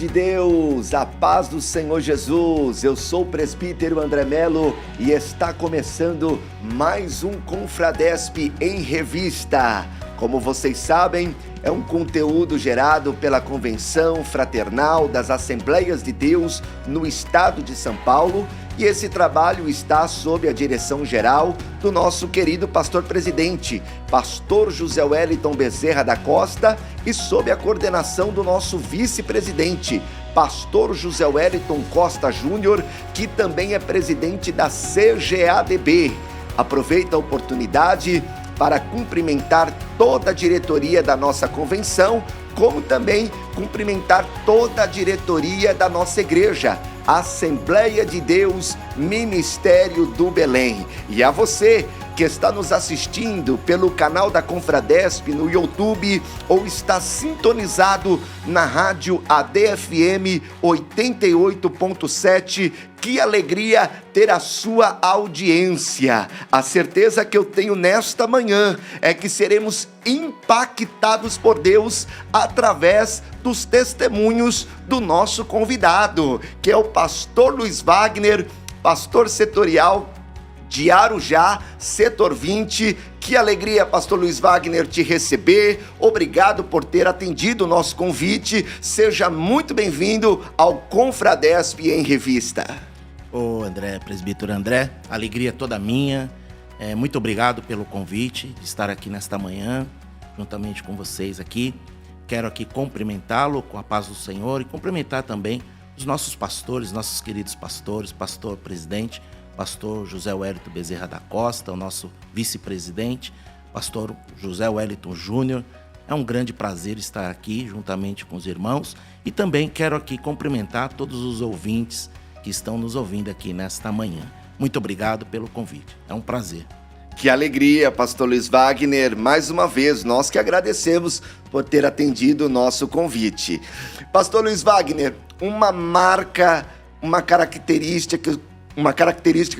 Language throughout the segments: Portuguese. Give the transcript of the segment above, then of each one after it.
de Deus, a paz do Senhor Jesus. Eu sou o presbítero André Melo e está começando mais um Confradesp em Revista. Como vocês sabem, é um conteúdo gerado pela Convenção Fraternal das Assembleias de Deus no estado de São Paulo, e esse trabalho está sob a direção geral do nosso querido pastor-presidente, pastor José Wellington Bezerra da Costa, e sob a coordenação do nosso vice-presidente, pastor José Wellington Costa Júnior, que também é presidente da CGADB. Aproveito a oportunidade para cumprimentar toda a diretoria da nossa convenção, como também cumprimentar toda a diretoria da nossa igreja, Assembleia de Deus, Ministério do Belém. E a você que está nos assistindo pelo canal da Confradesp no YouTube ou está sintonizado na rádio ADFM 88.7, que alegria ter a sua audiência. A certeza que eu tenho nesta manhã é que seremos impactados por Deus através dos testemunhos do nosso convidado, que é o pastor Luiz Wagner, pastor setorial de Arujá, setor 20. Que alegria, pastor Luiz Wagner, te receber. Obrigado por ter atendido o nosso convite. Seja muito bem-vindo ao Confradesp em Revista. Ô André, presbítero André, alegria toda minha. Muito obrigado pelo convite de estar aqui nesta manhã, juntamente com vocês aqui. Quero aqui cumprimentá-lo com a paz do Senhor e cumprimentar também os nossos pastores, nossos queridos pastores, pastor-presidente, pastor José Wellington Bezerra da Costa, o nosso vice-presidente, pastor José Wellington Júnior. É um grande prazer estar aqui juntamente com os irmãos e também quero aqui cumprimentar todos os ouvintes que estão nos ouvindo aqui nesta manhã. Muito obrigado pelo convite, é um prazer. Que alegria, pastor Luiz Wagner, mais uma vez, nós que agradecemos por ter atendido o nosso convite. Pastor Luiz Wagner, uma característica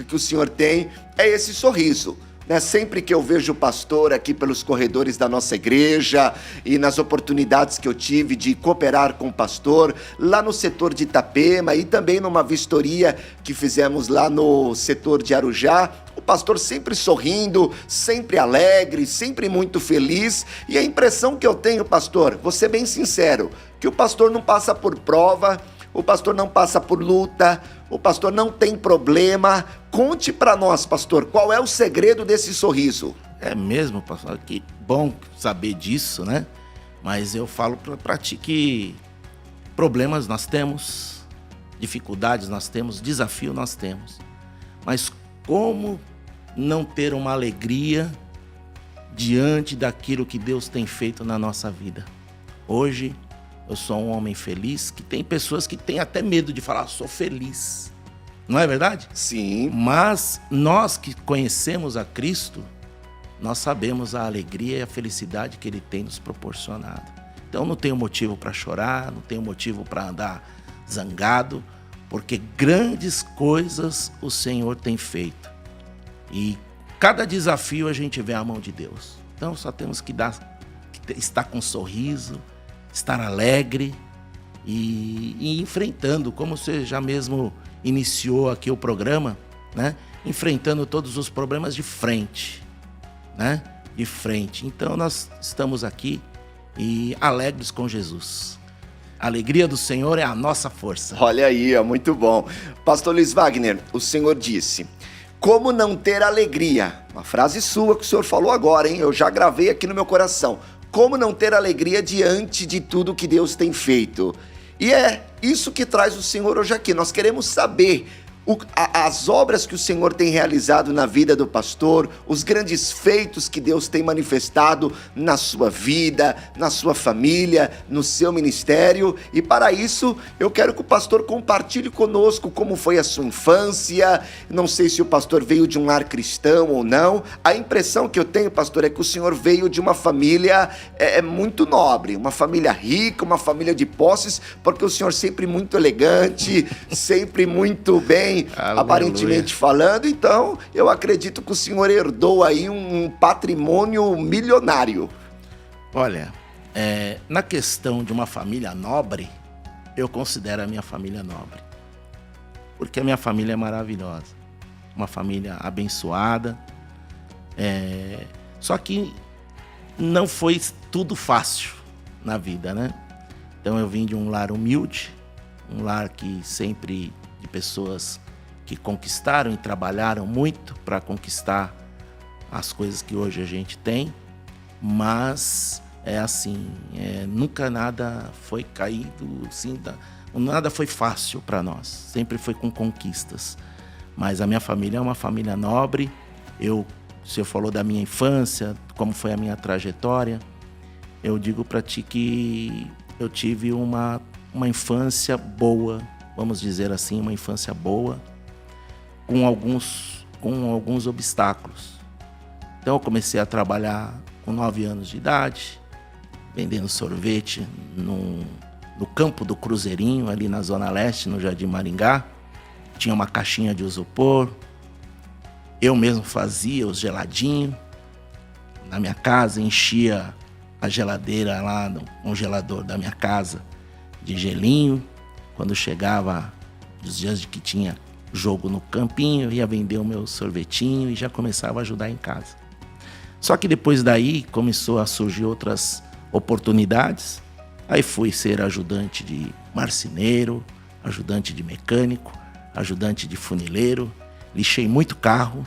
que o senhor tem é esse sorriso, né? Sempre que eu vejo o pastor aqui pelos corredores da nossa igreja e nas oportunidades que eu tive de cooperar com o pastor lá no setor de Itapema e também numa vistoria que fizemos lá no setor de Arujá, o pastor sempre sorrindo, sempre alegre, sempre muito feliz. E a impressão que eu tenho, pastor, vou ser bem sincero, que o pastor não passa por prova, o pastor não passa por luta, o pastor não tem problema. Conte para nós, pastor, qual é o segredo desse sorriso? É mesmo, pastor? Que bom saber disso, né? Mas eu falo para ti que problemas nós temos, dificuldades nós temos, desafio nós temos. Mas como não ter uma alegria diante daquilo que Deus tem feito na nossa vida? Hoje eu sou um homem feliz, que tem pessoas que têm até medo de falar, sou feliz. Não é verdade? Sim. Mas nós que conhecemos a Cristo, nós sabemos a alegria e a felicidade que Ele tem nos proporcionado. Então não tenho motivo para chorar, não tenho motivo para andar zangado, porque grandes coisas o Senhor tem feito. E cada desafio a gente vê a mão de Deus. Então só temos que estar com um sorriso, estar alegre e enfrentando, como você já mesmo iniciou aqui o programa, né? Enfrentando todos os problemas de frente, né? De frente. Então nós estamos aqui e alegres com Jesus. A alegria do Senhor é a nossa força. Olha aí, muito bom. Pastor Luiz Wagner, o Senhor disse: como não ter alegria? Uma frase sua que o senhor falou agora, hein? Eu já gravei aqui no meu coração. Como não ter alegria diante de tudo que Deus tem feito? E é isso que traz o Senhor hoje aqui. Nós queremos saber as obras que o Senhor tem realizado na vida do pastor, os grandes feitos que Deus tem manifestado na sua vida, na sua família, no seu ministério. E para isso, eu quero que o pastor compartilhe conosco como foi a sua infância. Não sei se o pastor veio de um lar cristão ou não. A impressão que eu tenho, pastor, é que o senhor veio de uma família muito nobre, uma família rica, uma família de posses, porque o senhor sempre muito elegante, sempre muito bem, aparentemente falando. Então eu acredito que o senhor herdou aí um patrimônio milionário. Olha, na questão de uma família nobre, eu considero a minha família nobre. Porque a minha família é maravilhosa. Uma família abençoada. Só que não foi tudo fácil na vida, né? Então eu vim de um lar humilde, um lar que sempre de pessoas que conquistaram e trabalharam muito para conquistar as coisas que hoje a gente tem, mas nunca nada foi caído, assim, nada foi fácil para nós, sempre foi com conquistas. Mas a minha família é uma família nobre. O senhor falou da minha infância, como foi a minha trajetória. Eu digo para ti que eu tive uma infância boa, vamos dizer assim, uma infância boa, com alguns obstáculos. Então eu comecei a trabalhar com 9 anos de idade, vendendo sorvete no campo do Cruzeirinho, ali na Zona Leste, no Jardim Maringá. Tinha uma caixinha de isopor. Eu mesmo fazia os geladinhos. Na minha casa, enchia a geladeira lá no congelador da minha casa de gelinho. Quando chegava os dias de que tinha jogo no campinho, eu ia vender o meu sorvetinho e já começava a ajudar em casa. Só que depois daí começou a surgir outras oportunidades. Aí fui ser ajudante de marceneiro, ajudante de mecânico, ajudante de funileiro. Lixei muito carro,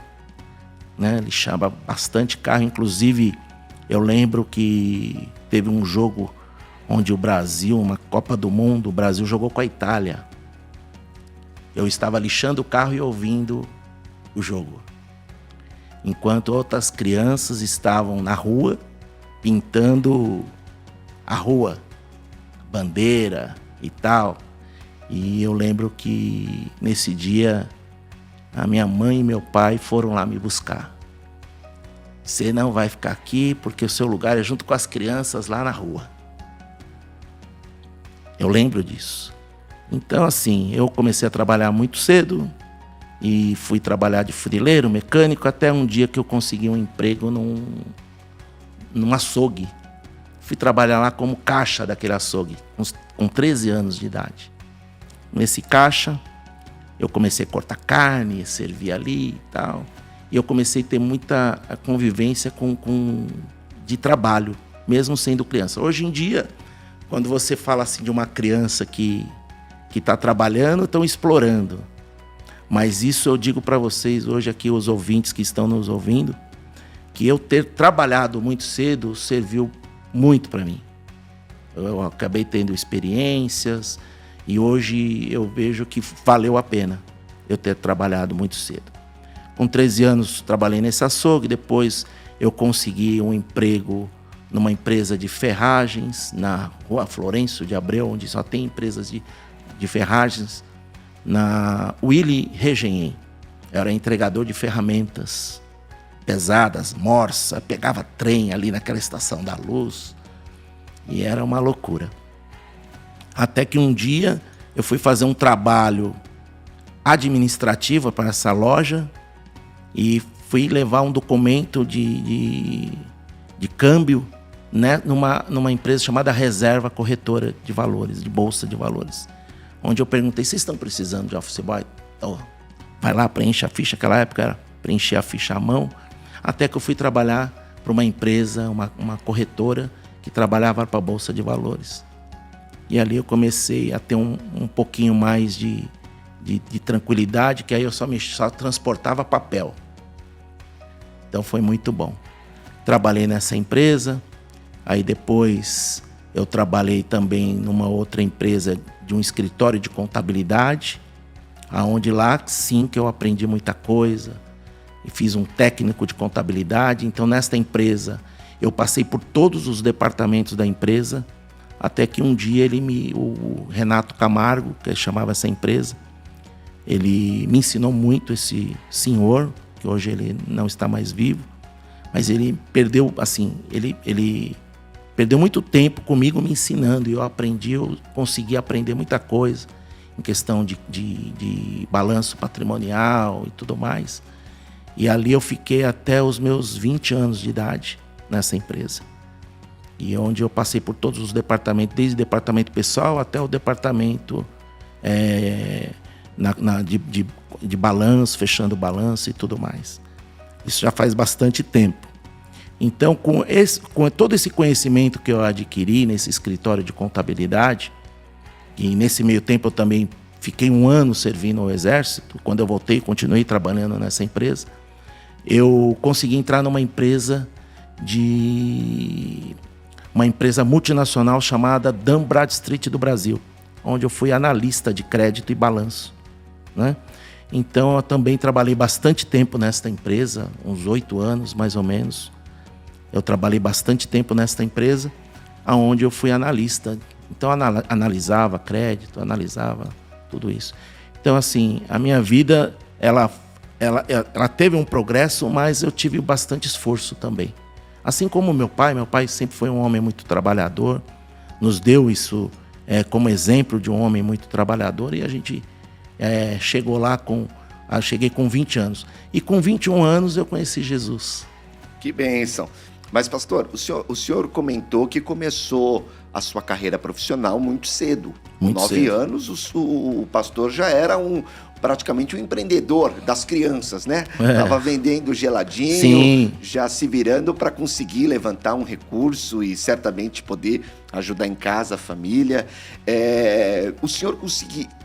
né? Lixava bastante carro. Inclusive, eu lembro que teve um jogo onde o Brasil, uma Copa do Mundo, o Brasil jogou com a Itália. Eu estava lixando o carro e ouvindo o jogo, enquanto outras crianças estavam na rua pintando a rua, bandeira e tal. E eu lembro que nesse dia a minha mãe e meu pai foram lá me buscar. Você não vai ficar aqui porque o seu lugar é junto com as crianças lá na rua. Eu lembro disso. Então, assim, eu comecei a trabalhar muito cedo e fui trabalhar de funileiro, mecânico, até um dia que eu consegui um emprego num açougue. Fui trabalhar lá como caixa daquele açougue, com 13 anos de idade. Nesse caixa, eu comecei a cortar carne, servir ali e tal. E eu comecei a ter muita convivência de trabalho, mesmo sendo criança. Hoje em dia, quando você fala assim de uma criança que está trabalhando, estão explorando. Mas isso eu digo para vocês hoje aqui, os ouvintes que estão nos ouvindo, que eu ter trabalhado muito cedo serviu muito para mim. Eu acabei tendo experiências e hoje eu vejo que valeu a pena eu ter trabalhado muito cedo. Com 13 anos trabalhei nesse açougue, depois eu consegui um emprego numa empresa de ferragens na Rua Florencio de Abreu, onde só tem empresas de ferragens, na Willy Regenhen. Eu era entregador de ferramentas pesadas, morsa, pegava trem ali naquela estação da Luz e era uma loucura. Até que um dia eu fui fazer um trabalho administrativo para essa loja e fui levar um documento de câmbio, né, numa empresa chamada Reserva Corretora de Valores, de Bolsa de Valores. Onde eu perguntei, vocês estão precisando de office boy? Então, vai lá, preenche a ficha. Naquela época era preencher a ficha à mão. Até que eu fui trabalhar para uma empresa, uma corretora, que trabalhava para a Bolsa de Valores. E ali eu comecei a ter um pouquinho mais de tranquilidade, que aí eu só transportava papel. Então foi muito bom. Trabalhei nessa empresa, aí depois eu trabalhei também numa outra empresa de um escritório de contabilidade, aonde lá sim que eu aprendi muita coisa e fiz um técnico de contabilidade. Então nesta empresa eu passei por todos os departamentos da empresa, até que um dia o Renato Camargo, que chamava essa empresa, ele me ensinou muito, esse senhor, que hoje ele não está mais vivo, mas ele perdeu, assim, ele perdeu muito tempo comigo me ensinando, e eu consegui aprender muita coisa em questão de balanço patrimonial e tudo mais. E ali eu fiquei até os meus 20 anos de idade nessa empresa. e onde eu passei por todos os departamentos, desde o departamento pessoal até o departamento de balanço, fechando o balanço e tudo mais. Isso já faz bastante tempo. Então, com todo esse conhecimento que eu adquiri nesse escritório de contabilidade, e nesse meio tempo eu também fiquei 1 ano servindo ao Exército, quando eu voltei, continuei trabalhando nessa empresa, eu consegui entrar numa empresa multinacional chamada Dun Bradstreet do Brasil, onde eu fui analista de crédito e balanço, né? Então eu também trabalhei bastante tempo nesta empresa, uns 8 anos mais ou menos. Eu trabalhei bastante tempo nesta empresa, onde eu fui analista. Então analisava crédito, analisava tudo isso. Então assim, a minha vida ela teve um progresso, mas eu tive bastante esforço também. Assim como meu pai sempre foi um homem muito trabalhador, nos deu isso como exemplo de um homem muito trabalhador, e a gente cheguei com 20 anos. E com 21 anos eu conheci Jesus. Que bênção. Mas, pastor, o senhor comentou que começou a sua carreira profissional muito cedo. Com 9 anos, o pastor já era praticamente um empreendedor das crianças, né? Estava vendendo geladinho, sim, já se virando para conseguir levantar um recurso e certamente poder ajudar em casa a família. O senhor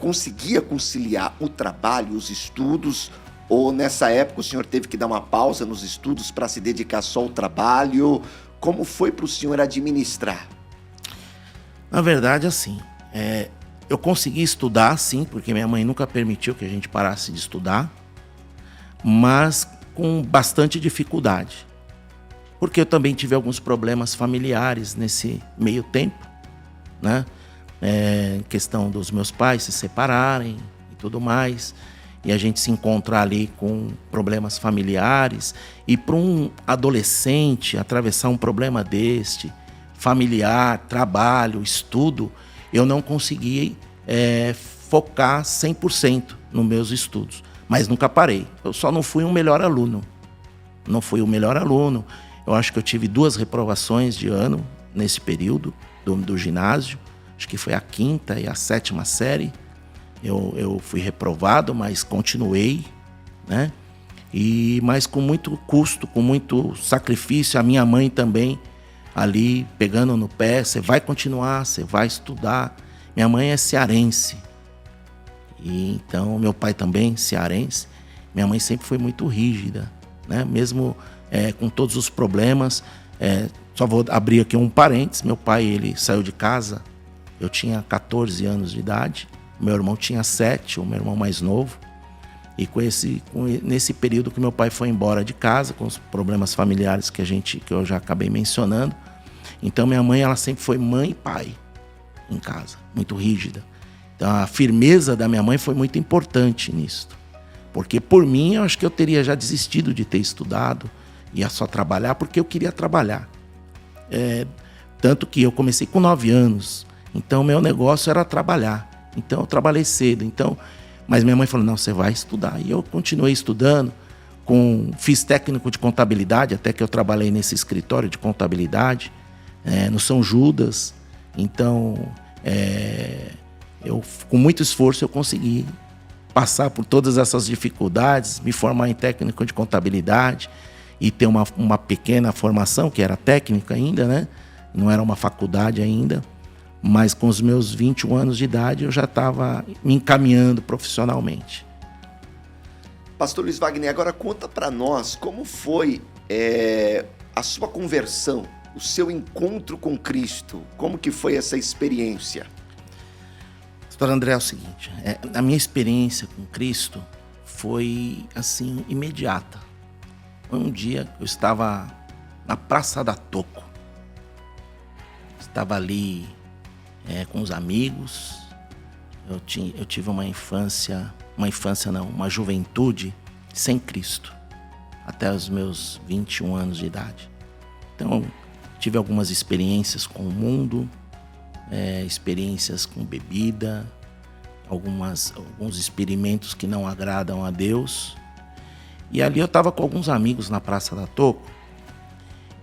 conseguia conciliar o trabalho, os estudos, ou nessa época o senhor teve que dar uma pausa nos estudos para se dedicar só ao trabalho? Como foi para o senhor administrar? Na verdade, assim, eu consegui estudar, sim, porque minha mãe nunca permitiu que a gente parasse de estudar, mas com bastante dificuldade, porque eu também tive alguns problemas familiares nesse meio tempo, né? Questão dos meus pais se separarem e tudo mais, e a gente se encontrar ali com problemas familiares, e para um adolescente atravessar um problema deste, familiar, trabalho, estudo, eu não consegui focar 100% nos meus estudos, mas nunca parei. Eu só não fui um melhor aluno. Não fui o melhor aluno. Eu acho que eu tive 2 reprovações de ano nesse período do ginásio. Acho que foi a 5ª e a 7ª série. Eu fui reprovado, mas continuei, né? Mas com muito custo, com muito sacrifício. A minha mãe também ali pegando no pé: você vai continuar, você vai estudar. Minha mãe é cearense, e então meu pai também cearense. Minha mãe sempre foi muito rígida, né? Mesmo com todos os problemas. Só vou abrir aqui um parênteses: meu pai, ele saiu de casa, eu tinha 14 anos de idade, meu irmão tinha 7, o meu irmão mais novo. E nesse período que meu pai foi embora de casa, com os problemas familiares que eu já acabei mencionando, então minha mãe, ela sempre foi mãe e pai em casa, muito rígida. Então a firmeza da minha mãe foi muito importante nisso, porque por mim eu acho que eu teria já desistido de ter estudado, ia só trabalhar porque eu queria trabalhar. Tanto que eu comecei com 9 anos, então meu negócio era trabalhar, então eu trabalhei cedo. Mas minha mãe falou: não, você vai estudar. E eu continuei estudando, fiz técnico de contabilidade, até que eu trabalhei nesse escritório de contabilidade, no São Judas. Então, com muito esforço, eu consegui passar por todas essas dificuldades, me formar em técnico de contabilidade e ter uma pequena formação, que era técnica ainda, né? Não era uma faculdade ainda. Mas com os meus 21 anos de idade eu já estava me encaminhando profissionalmente. Pastor Luiz Wagner, agora conta para nós como foi a sua conversão, o seu encontro com Cristo. Como que foi essa experiência? Pastor André, é o seguinte: a minha experiência com Cristo foi assim, imediata. Foi um dia que eu estava na Praça da Toco. Estava ali com os amigos. Eu tive uma juventude sem Cristo, até os meus 21 anos de idade. Então, tive algumas experiências com o mundo, experiências com bebida, alguns experimentos que não agradam a Deus. E ali eu estava com alguns amigos na Praça da Toco,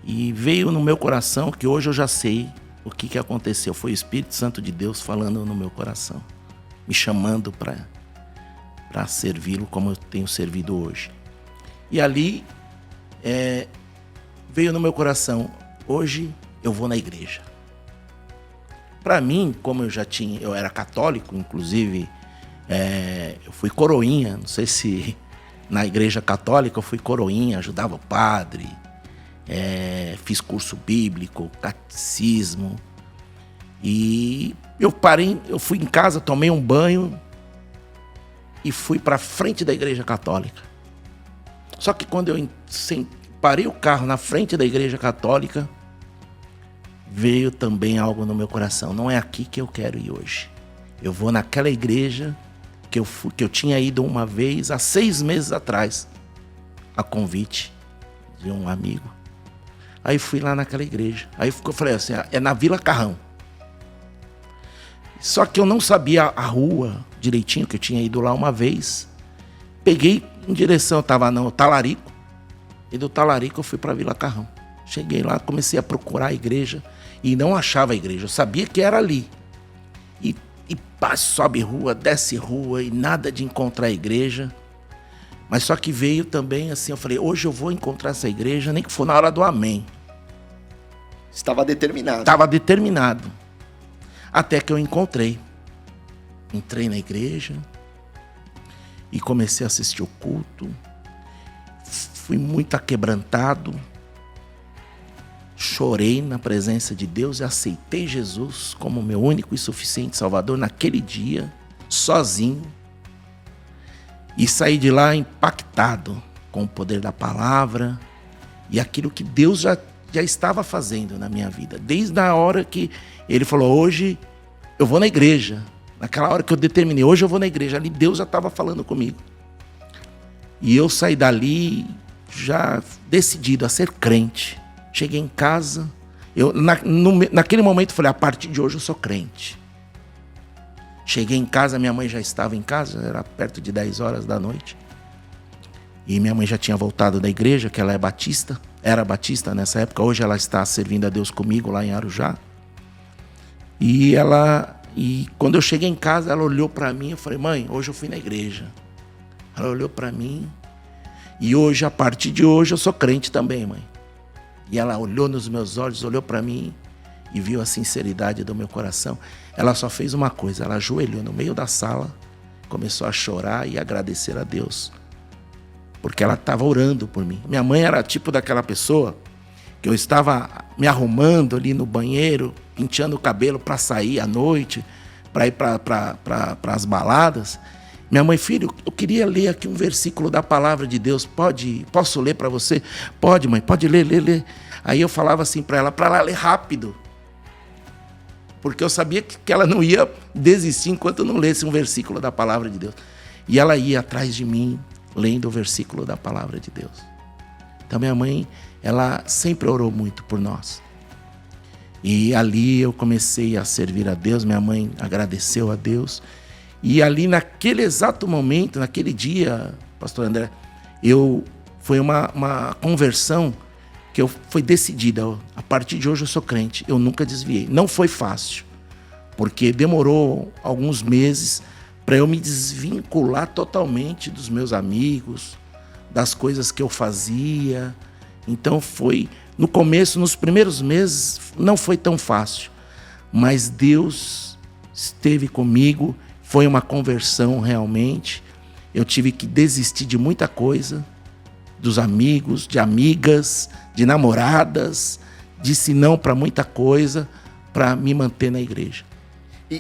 E veio no meu coração que hoje eu já sei o que aconteceu. Foi o Espírito Santo de Deus falando no meu coração, me chamando para servi-lo como eu tenho servido hoje. E ali veio no meu coração, hoje eu vou na igreja. Para mim, como eu era católico, inclusive, eu fui coroinha, não sei se na igreja católica eu fui coroinha, ajudava o padre, fiz curso bíblico, catecismo, e eu fui em casa, tomei um banho e fui para frente da igreja católica. Só que quando eu parei o carro na frente da igreja católica, veio também algo no meu coração. Não é aqui que eu quero ir hoje. Eu vou naquela igreja que eu tinha ido uma vez há 6 meses atrás, a convite de um amigo. Aí fui lá naquela igreja. Aí eu falei assim, é na Vila Carrão. Só que eu não sabia a rua direitinho, que eu tinha ido lá uma vez. Peguei em direção, eu estava no Talarico. E do Talarico eu fui para Vila Carrão. Cheguei lá, comecei a procurar a igreja e não achava a igreja. Eu sabia que era ali. E sobe rua, desce rua e nada de encontrar a igreja. Mas só que veio também assim, eu falei, hoje eu vou encontrar essa igreja, nem que for na hora do amém. Estava determinado. Estava determinado. Até que eu encontrei. Entrei na igreja e comecei a assistir o culto. Fui muito aquebrantado. Chorei na presença de Deus e aceitei Jesus como meu único e suficiente Salvador naquele dia, sozinho. E saí de lá impactado com o poder da palavra e aquilo que Deus já estava fazendo na minha vida. Desde a hora que Ele falou, hoje eu vou na igreja. Naquela hora que eu determinei, hoje eu vou na igreja. Ali Deus já estava falando comigo. E eu saí dali já decidido a ser crente. Cheguei em casa, naquele momento falei, a partir de hoje eu sou crente. Cheguei em casa, minha mãe já estava em casa, era perto de 10 horas da noite. E minha mãe já tinha voltado da igreja, que ela era batista nessa época, hoje ela está servindo a Deus comigo lá em Arujá. E quando eu cheguei em casa, ela olhou para mim, eu falei, mãe, hoje eu fui na igreja. Ela olhou para mim, e hoje, a partir de hoje, eu sou crente também, mãe. E ela olhou nos meus olhos, olhou para mim e viu a sinceridade do meu coração. Ela só fez uma coisa, ela ajoelhou no meio da sala, começou a chorar e agradecer a Deus. Porque ela estava orando por mim. Minha mãe era tipo daquela pessoa que eu estava me arrumando ali no banheiro, penteando o cabelo para sair à noite, para ir para as baladas. Minha mãe, filho, eu queria ler aqui um versículo da palavra de Deus. Posso ler para você? Pode, mãe, pode ler. Aí eu falava assim para ela ler rápido. Porque eu sabia que ela não ia desistir enquanto eu não lesse um versículo da palavra de Deus. E ela ia atrás de mim, lendo o versículo da palavra de Deus. Então minha mãe, ela sempre orou muito por nós. E ali eu comecei a servir a Deus, minha mãe agradeceu a Deus. E ali naquele exato momento, naquele dia, pastor André, foi uma conversão que foi decidida. A partir de hoje eu sou crente, eu nunca desviei. Não foi fácil, porque demorou alguns meses para eu me desvincular totalmente dos meus amigos, das coisas que eu fazia. Então no começo, nos primeiros meses, não foi tão fácil, mas Deus esteve comigo. Foi uma conversão realmente. Eu tive que desistir de muita coisa, dos amigos, de amigas, de namoradas, disse não para muita coisa, para me manter na igreja.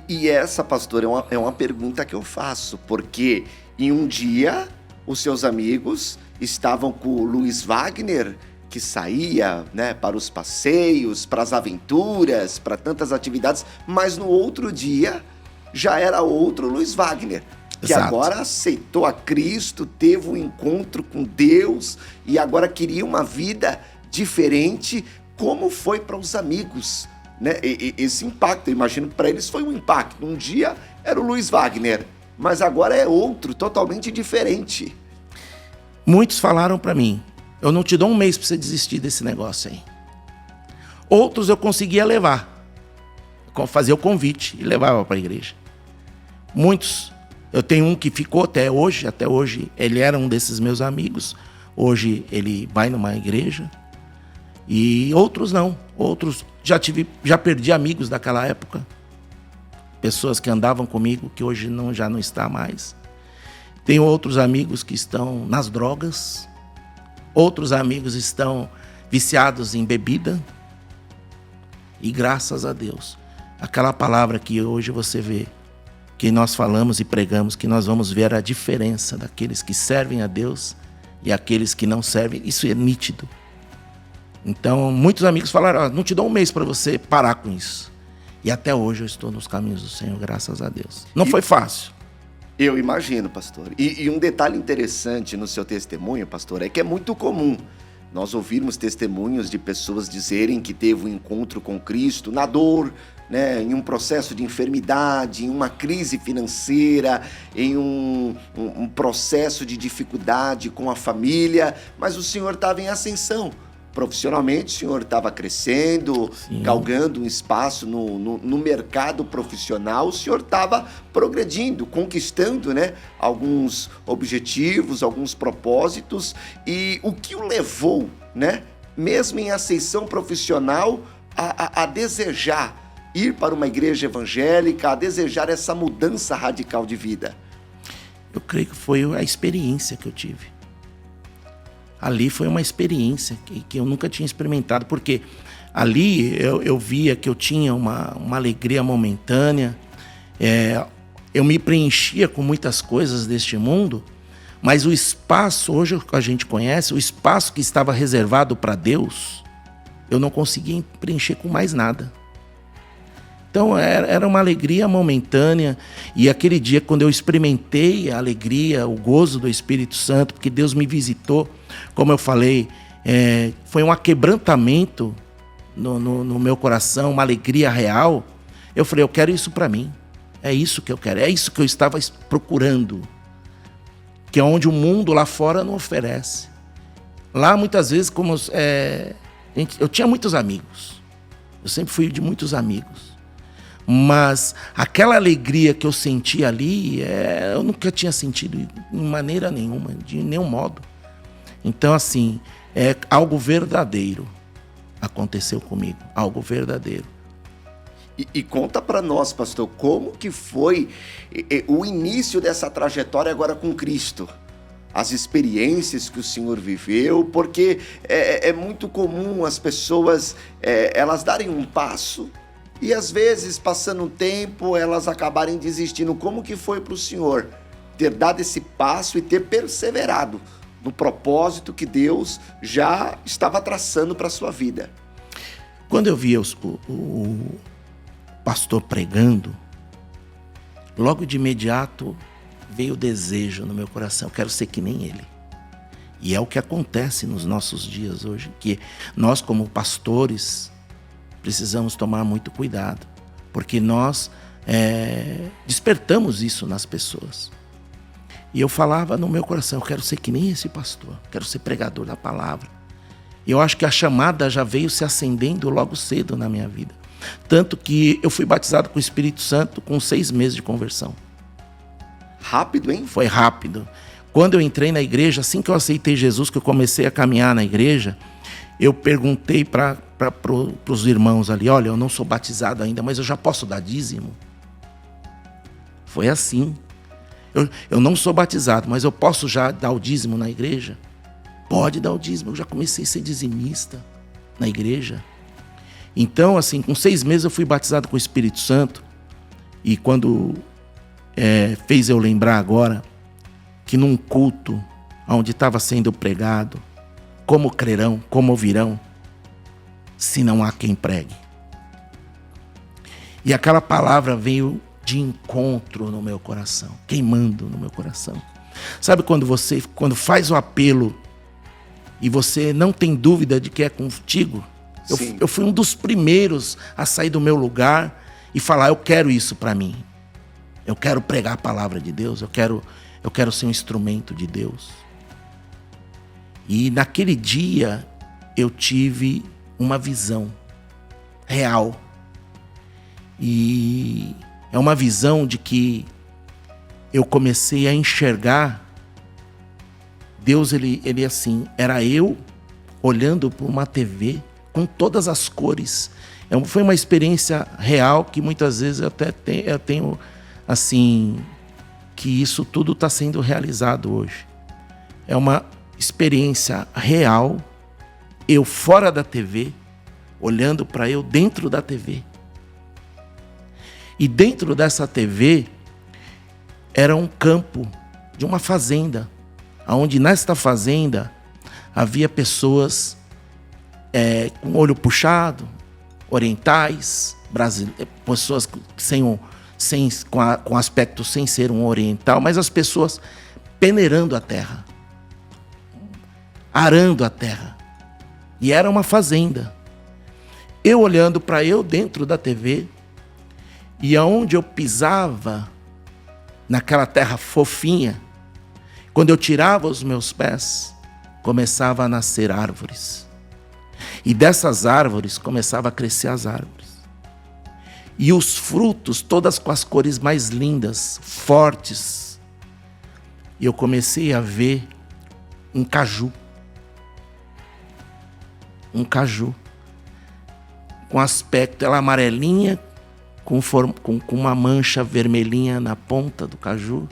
E essa, pastor, é uma pergunta que eu faço, porque em um dia os seus amigos estavam com o Luiz Wagner, que saía, né, para os passeios, para as aventuras, para tantas atividades, mas no outro dia já era outro Luiz Wagner, que Exato. Agora aceitou a Cristo, teve um encontro com Deus e agora queria uma vida diferente. Como foi para os amigos, né? Esse impacto, eu imagino que para eles foi um impacto. Um dia era o Luiz Wagner, mas agora é outro, totalmente diferente. Muitos falaram para mim, eu não te dou um mês para você desistir desse negócio aí. Outros eu conseguia levar, fazia o convite e levava para a igreja. Muitos, eu tenho um que ficou até hoje ele era um desses meus amigos. Hoje ele vai numa igreja. E outros não, outros já perdi amigos daquela época. Pessoas que andavam comigo que hoje já não está mais. Tenho outros amigos que estão nas drogas. Outros amigos estão viciados em bebida. E graças a Deus, aquela palavra que hoje você vê, que nós falamos e pregamos, que nós vamos ver a diferença daqueles que servem a Deus e aqueles que não servem, isso é nítido. Então, muitos amigos falaram, não te dou um mês para você parar com isso. E até hoje eu estou nos caminhos do Senhor, graças a Deus. Não foi fácil. Eu imagino, pastor. E um detalhe interessante no seu testemunho, pastor, é que é muito comum nós ouvirmos testemunhos de pessoas dizerem que teve um encontro com Cristo na dor, né, em um processo de enfermidade, em uma crise financeira, em um processo de dificuldade com a família, mas o Senhor estava em ascensão. Profissionalmente, o senhor estava crescendo, sim, galgando um espaço no mercado profissional, o senhor estava progredindo, conquistando, né, alguns objetivos, alguns propósitos. E o que o levou, né, mesmo em ascensão profissional, a desejar ir para uma igreja evangélica, a desejar essa mudança radical de vida? Eu creio que foi a experiência que eu tive. Ali foi uma experiência que eu nunca tinha experimentado, porque ali eu via que eu tinha uma alegria momentânea, eu me preenchia com muitas coisas deste mundo, mas o espaço, hoje a gente conhece, o espaço que estava reservado para Deus, eu não conseguia preencher com mais nada. Então era uma alegria momentânea, e aquele dia quando eu experimentei a alegria, o gozo do Espírito Santo, porque Deus me visitou, como eu falei, foi um aquebrantamento no meu coração, uma alegria real. Eu falei, eu quero isso para mim, é isso que eu quero, é isso que eu estava procurando, que é onde o mundo lá fora não oferece. Lá muitas vezes, eu tinha muitos amigos, eu sempre fui de muitos amigos, mas aquela alegria que eu senti ali, eu nunca tinha sentido de maneira nenhuma, de nenhum modo. Então, assim, algo verdadeiro aconteceu comigo, algo verdadeiro. E conta para nós, pastor, como que foi o início dessa trajetória agora com Cristo? As experiências que o senhor viveu, porque é muito comum as pessoas, elas darem um passo, e às vezes, passando um tempo, elas acabarem desistindo. Como que foi para o senhor ter dado esse passo e ter perseverado no propósito que Deus já estava traçando para a sua vida? Quando eu via o pastor pregando, logo de imediato veio o desejo no meu coração, eu quero ser que nem ele. E é o que acontece nos nossos dias hoje, que nós como pastores precisamos tomar muito cuidado, porque nós despertamos isso nas pessoas. E eu falava no meu coração, eu quero ser que nem esse pastor, quero ser pregador da palavra. E eu acho que a chamada já veio se acendendo logo cedo na minha vida. Tanto que eu fui batizado com o Espírito Santo com 6 meses de conversão. Rápido, hein? Foi rápido. Quando eu entrei na igreja, assim que eu aceitei Jesus, que eu comecei a caminhar na igreja, eu perguntei para os irmãos ali, olha, eu não sou batizado ainda, mas eu já posso dar dízimo? Foi assim. Eu não sou batizado, mas eu posso já dar o dízimo na igreja? Pode dar o dízimo, eu já comecei a ser dizimista na igreja. Então, assim, com 6 meses eu fui batizado com o Espírito Santo, e quando fez eu lembrar agora que num culto onde estava sendo pregado, como crerão, como ouvirão, se não há quem pregue. E aquela palavra veio de encontro no meu coração, queimando no meu coração. Sabe quando faz o apelo e você não tem dúvida de que é contigo? Eu fui um dos primeiros a sair do meu lugar e falar, eu quero isso para mim. Eu quero pregar a palavra de Deus, eu quero ser um instrumento de Deus. E naquele dia eu tive uma visão. real. E é uma visão de que eu comecei a enxergar Deus, ele assim, era eu olhando para uma TV com todas as cores. Foi uma experiência real que muitas vezes eu tenho assim, que isso tudo está sendo realizado hoje. É uma experiência real, eu fora da TV, olhando para eu dentro da TV. E dentro dessa TV era um campo de uma fazenda, onde nesta fazenda havia pessoas com olho puxado, orientais, pessoas com aspecto sem ser um oriental, mas as pessoas peneirando a terra, arando a terra. E era uma fazenda. Eu olhando para eu dentro da TV, e aonde eu pisava, naquela terra fofinha, quando eu tirava os meus pés, começava a nascer árvores. E dessas árvores começava a crescer as árvores. E os frutos, todas com as cores mais lindas, fortes. E eu comecei a ver um caju. Um caju. Com aspecto, ela amarelinha, com uma mancha vermelhinha na ponta do caju.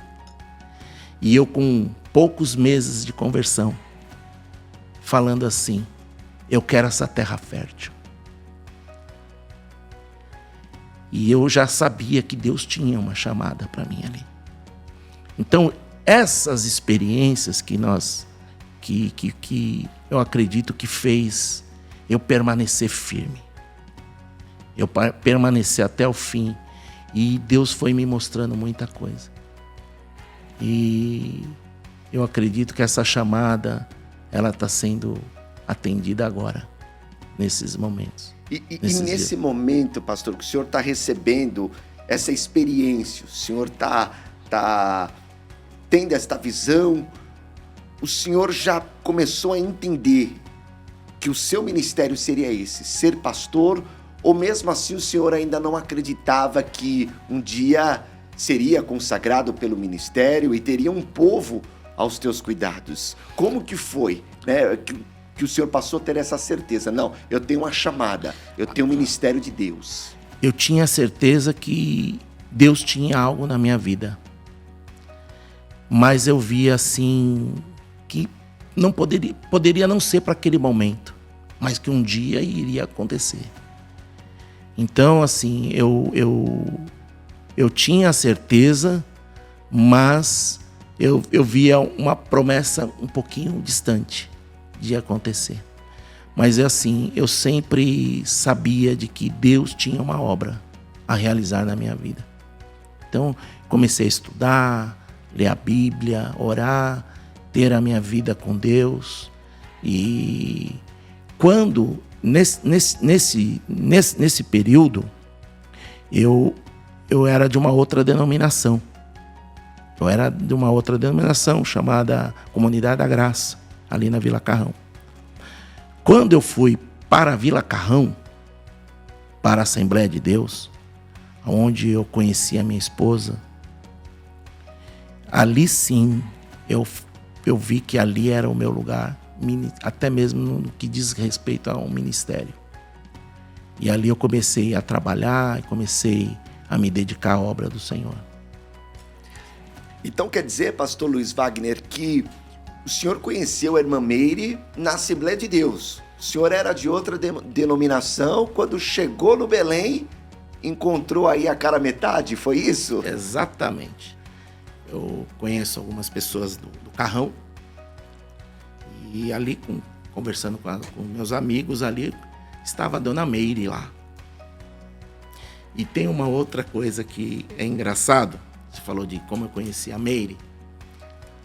E eu com poucos meses de conversão, falando assim: eu quero essa terra fértil. E eu já sabia que Deus tinha uma chamada para mim ali. Então, essas experiências que eu acredito que fez eu permanecer firme. Eu permanecer até o fim. E Deus foi me mostrando muita coisa. E eu acredito que essa chamada, ela está sendo atendida agora, nesses momentos. E nesse momento, pastor, que o senhor está recebendo essa experiência, o senhor está tendo esta visão, o senhor já começou a entender que o seu ministério seria esse, ser pastor, ou mesmo assim o senhor ainda não acreditava que um dia seria consagrado pelo ministério e teria um povo aos teus cuidados? Como que foi, né, que o senhor passou a ter essa certeza? Não, eu tenho uma chamada, eu tenho um ministério de Deus. Eu tinha certeza que Deus tinha algo na minha vida. Mas eu via assim que não poderia não ser para aquele momento, mas que um dia iria acontecer. Então, assim, eu tinha a certeza, mas eu via uma promessa um pouquinho distante de acontecer. Mas assim, eu sempre sabia de que Deus tinha uma obra a realizar na minha vida. Então, comecei a estudar, ler a Bíblia, orar, ter a minha vida com Deus. E quando, nesse período, eu era de uma outra denominação. Eu era de uma outra denominação chamada Comunidade da Graça, ali na Vila Carrão. Quando eu fui para a Vila Carrão, para a Assembleia de Deus, onde eu conheci a minha esposa, ali sim eu vi que ali era o meu lugar, até mesmo no que diz respeito ao ministério. E ali eu comecei a trabalhar, comecei a me dedicar à obra do Senhor. Então quer dizer, pastor Luiz Wagner, que o senhor conheceu a irmã Meire na Assembleia de Deus. O senhor era de outra denominação, quando chegou no Belém, encontrou aí a cara metade, foi isso? Exatamente. Eu conheço algumas pessoas do Carrão, e ali, conversando com meus amigos ali, estava a dona Meire lá. E tem uma outra coisa que é engraçado. Você falou de como eu conheci a Meire.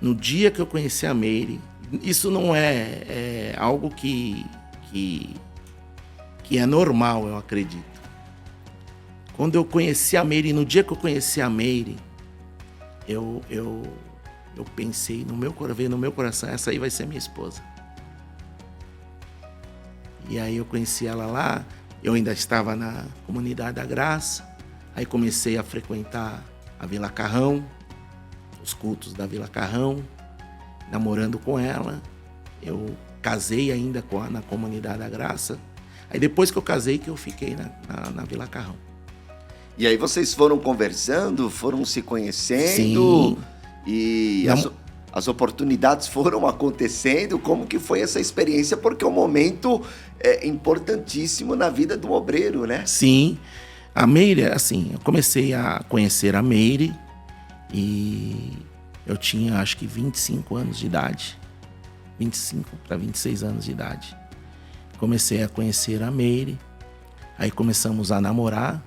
No dia que eu conheci a Meire, isso não é algo que é normal, eu acredito. Quando eu conheci a Meire, no dia que eu conheci a Meire, eu pensei, veio no meu coração, essa aí vai ser minha esposa. E aí eu conheci ela lá, eu ainda estava na Comunidade da Graça. Aí comecei a frequentar a Vila Carrão, os cultos da Vila Carrão, namorando com ela. Eu casei ainda na Comunidade da Graça. Aí depois que eu casei, que eu fiquei na Vila Carrão. E aí vocês foram conversando, foram se conhecendo. Sim. E as oportunidades foram acontecendo. Como que foi essa experiência? Porque é um momento importantíssimo na vida do obreiro, né? Sim. A Meire, assim, eu comecei a conhecer a Meire e eu tinha, acho que 25 anos de idade. 25 para 26 anos de idade. Comecei a conhecer a Meire, aí começamos a namorar,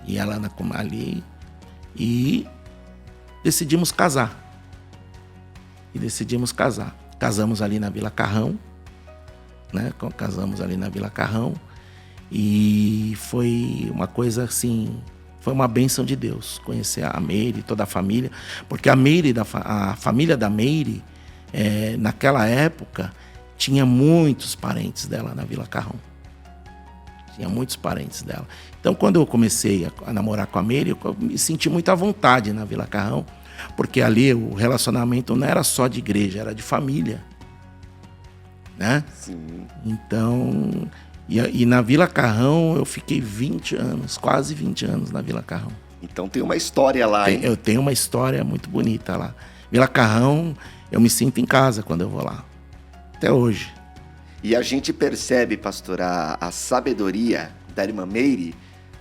e ela ali, e decidimos casar. Casamos ali na Vila Carrão, né? Casamos ali na Vila Carrão, e foi uma coisa assim, foi uma bênção de Deus, conhecer a Meire, toda a família, porque a família da Meire, naquela época, tinha muitos parentes dela na Vila Carrão. Tinha muitos parentes dela. Então, quando eu comecei a namorar com a Meire, eu me senti muito à vontade na Vila Carrão, porque ali o relacionamento não era só de igreja, era de família, né? Sim. Então, e na Vila Carrão eu fiquei 20 anos, quase 20 anos na Vila Carrão. Então tem uma história lá, hein? Eu tenho uma história muito bonita lá. Vila Carrão, eu me sinto em casa quando eu vou lá. Até hoje. E a gente percebe, pastor, a sabedoria da irmã Meire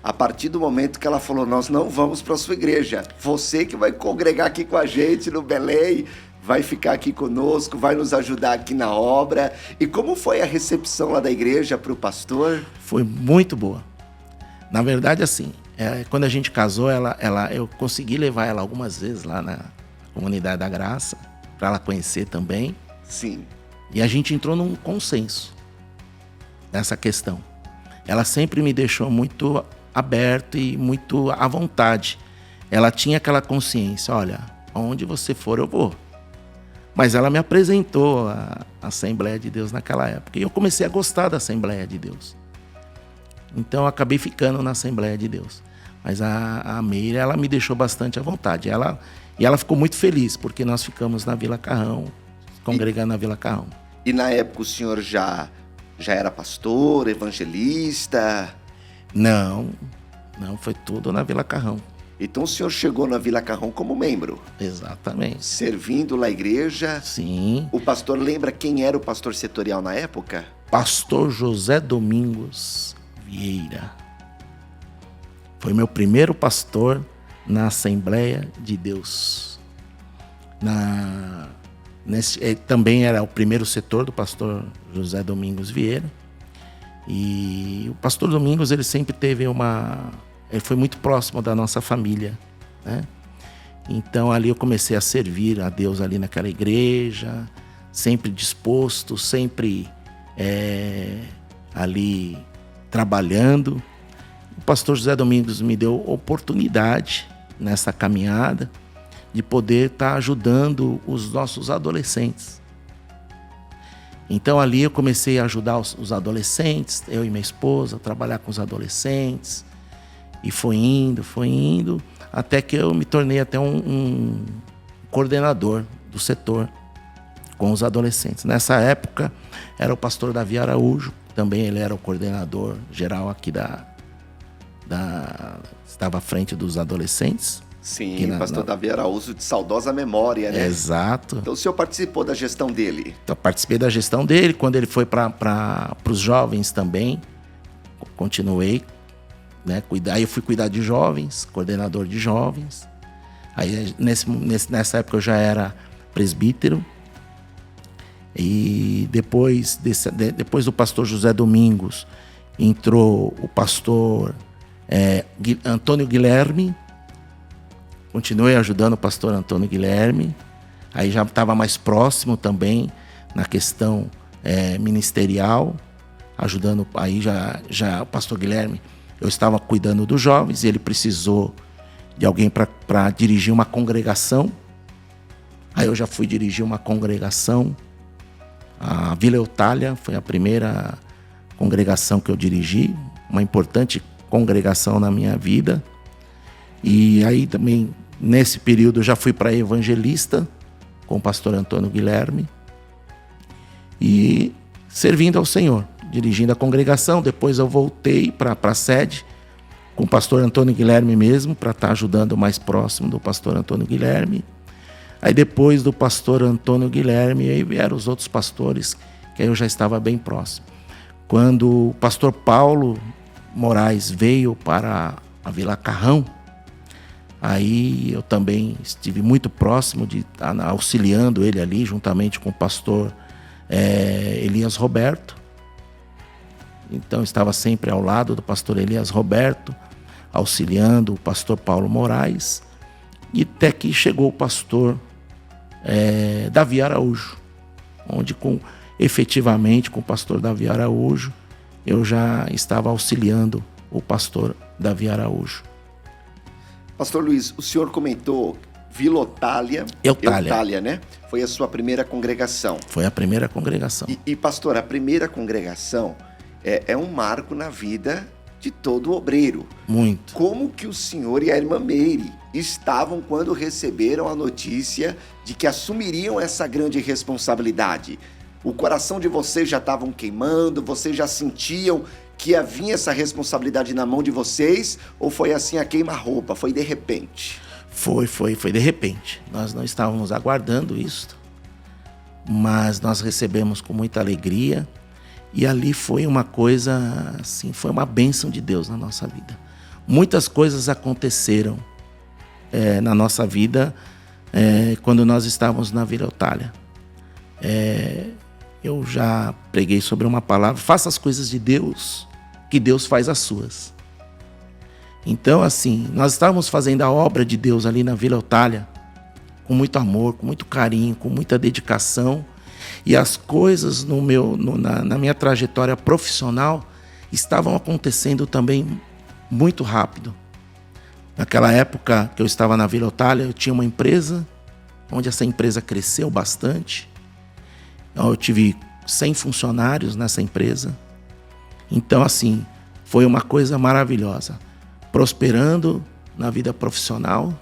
a partir do momento que ela falou: nós não vamos para a sua igreja. Você que vai congregar aqui com a gente no Belém, vai ficar aqui conosco, vai nos ajudar aqui na obra. E como foi a recepção lá da igreja para o pastor? Foi muito boa. Na verdade, assim, quando a gente casou, eu consegui levar ela algumas vezes lá na Comunidade da Graça, para ela conhecer também. Sim. E a gente entrou num consenso nessa questão. Ela sempre me deixou muito aberto e muito à vontade. Ela tinha aquela consciência: olha, aonde você for eu vou. Mas ela me apresentou a Assembleia de Deus naquela época. E eu comecei a gostar da Assembleia de Deus. Então eu acabei ficando na Assembleia de Deus. Mas a Meire, ela me deixou bastante à vontade. E ela ficou muito feliz, porque nós ficamos na Vila Carrão, congregando na Vila Carrão. E na época o senhor já era pastor, evangelista? Não, foi tudo na Vila Carrão. Então o senhor chegou na Vila Carrão como membro? Exatamente. Servindo lá a igreja? Sim. O pastor lembra quem era o pastor setorial na época? Pastor José Domingos Vieira. Foi meu primeiro pastor na Assembleia de Deus. Também era o primeiro setor do pastor José Domingos Vieira. E o pastor Domingos, ele sempre teve ele foi muito próximo da nossa família, né? Então ali eu comecei a servir a Deus ali naquela igreja, sempre disposto, sempre ali trabalhando. O pastor José Domingos me deu oportunidade nessa caminhada de poder estar ajudando os nossos adolescentes. Então ali eu comecei a ajudar os adolescentes, eu e minha esposa, a trabalhar com os adolescentes. E foi indo, até que eu me tornei até um coordenador do setor com os adolescentes. Nessa época era o pastor Davi Araújo, também ele era o coordenador geral aqui estava à frente dos adolescentes. Sim, pastor Davi Araújo, de saudosa memória, né? Exato. Então o senhor participou da gestão dele? Então, participei da gestão dele, quando ele foi para os jovens também, continuei, né? Aí eu fui cuidar de jovens, coordenador de jovens. Aí nessa época eu já era presbítero. E depois do pastor José Domingos, entrou o pastor Antônio Guilherme. Continuei ajudando o pastor Antônio Guilherme. Aí já estava mais próximo também na questão ministerial, ajudando. Aí já o pastor Guilherme, eu estava cuidando dos jovens, e ele precisou de alguém para dirigir uma congregação. Aí eu já fui dirigir uma congregação. A Vila Eutália foi a primeira congregação que eu dirigi, uma importante congregação na minha vida. E aí também, nesse período, eu já fui para evangelista com o pastor Antônio Guilherme e servindo ao Senhor, dirigindo a congregação. Depois eu voltei para a sede com o pastor Antônio Guilherme mesmo, para estar ajudando mais próximo do pastor Antônio Guilherme. Aí depois do pastor Antônio Guilherme, aí vieram os outros pastores, que aí eu já estava bem próximo. Quando o pastor Paulo Moraes veio para a Vila Carrão, aí eu também estive muito próximo de estar auxiliando ele ali, juntamente com o pastor Elias Roberto. Então estava sempre ao lado do pastor Elias Roberto, auxiliando o pastor Paulo Moraes, e até que chegou o pastor Davi Araújo, onde efetivamente com o pastor Davi Araújo eu já estava auxiliando o pastor Davi Araújo. Pastor Luiz, o senhor comentou Vila Eutália, né? Foi a sua primeira congregação. Foi a primeira congregação. E pastor, a primeira congregação é um marco na vida de todo obreiro. Muito. Como que o senhor e a irmã Meire estavam quando receberam a notícia de que assumiriam essa grande responsabilidade? O coração de vocês já estavam queimando? Vocês já sentiam que havia essa responsabilidade na mão de vocês? Ou foi assim a queima-roupa? Foi de repente? Foi de repente. Nós não estávamos aguardando isso, mas nós recebemos com muita alegria. E ali foi uma coisa, assim, foi uma bênção de Deus na nossa vida. Muitas coisas aconteceram na nossa vida quando nós estávamos na Vila Eutália. Eu já preguei sobre uma palavra: faça as coisas de Deus, que Deus faz as suas. Então, assim, nós estávamos fazendo a obra de Deus ali na Vila Eutália, com muito amor, com muito carinho, com muita dedicação. E as coisas na minha trajetória profissional estavam acontecendo também muito rápido. Naquela época que eu estava na Vila Eutália, eu tinha uma empresa, onde essa empresa cresceu bastante. Eu tive 100 funcionários nessa empresa. Então, assim, foi uma coisa maravilhosa. Prosperando na vida profissional,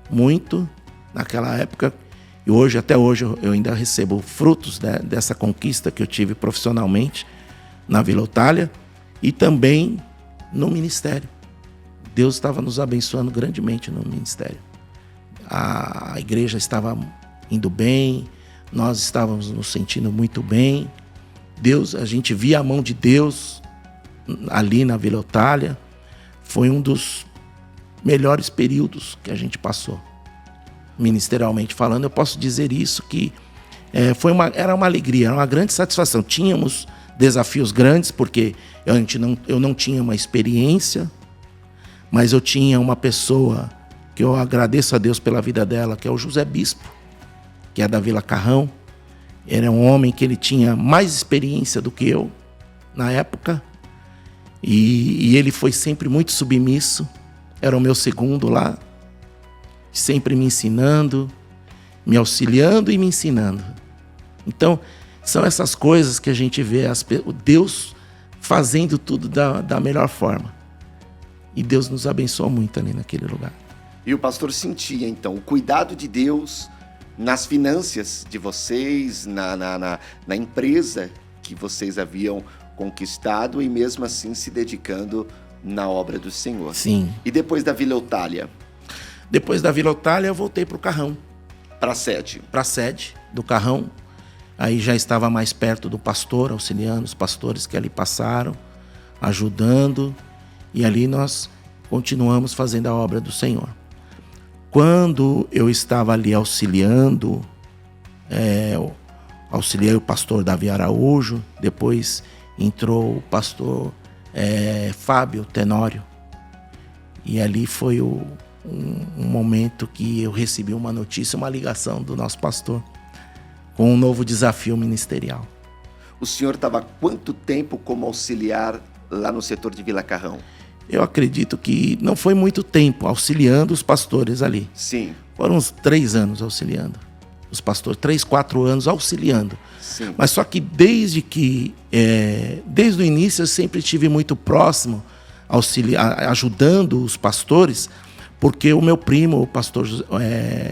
muito, naquela época. E hoje, até hoje, eu ainda recebo frutos dessa conquista que eu tive profissionalmente na Vila Eutália e também no ministério. Deus estava nos abençoando grandemente no ministério. A igreja estava indo bem, nós estávamos nos sentindo muito bem. A gente via a mão de Deus ali na Vila Eutália. Foi um dos melhores períodos que a gente passou. Ministerialmente falando, eu posso dizer isso, que era uma alegria, era uma grande satisfação. Tínhamos desafios grandes, porque eu não tinha uma experiência, mas eu tinha uma pessoa que eu agradeço a Deus pela vida dela, que é o José Bispo, que é da Vila Carrão. Era um homem que ele tinha mais experiência do que eu na época, e ele foi sempre muito submisso, era o meu segundo lá, sempre me ensinando, me auxiliando e me ensinando. Então, são essas coisas que a gente vê, Deus fazendo tudo da melhor forma. E Deus nos abençoou muito ali naquele lugar. E o pastor sentia, então, o cuidado de Deus nas finanças de vocês, na empresa que vocês haviam conquistado, e mesmo assim se dedicando na obra do Senhor. Sim. E depois da Vila Eutália? Depois da Vila Eutália, eu voltei para o Carrão. Para a sede? Para a sede do Carrão. Aí já estava mais perto do pastor, auxiliando os pastores que ali passaram, ajudando. E ali nós continuamos fazendo a obra do Senhor. Quando eu estava ali auxiliando, auxiliei o pastor Davi Araújo, depois entrou o pastor Fábio Tenório. E ali foi um momento que eu recebi uma notícia, uma ligação do nosso pastor, com um novo desafio ministerial. O senhor estava há quanto tempo como auxiliar lá no setor de Vila Carrão? Eu acredito que não foi muito tempo auxiliando os pastores ali. Sim. Foram uns 3 anos auxiliando. os pastores, 3, 4 anos auxiliando. Sim. Mas só que desde o início eu sempre estive muito próximo, ajudando os pastores, porque o meu primo, o pastor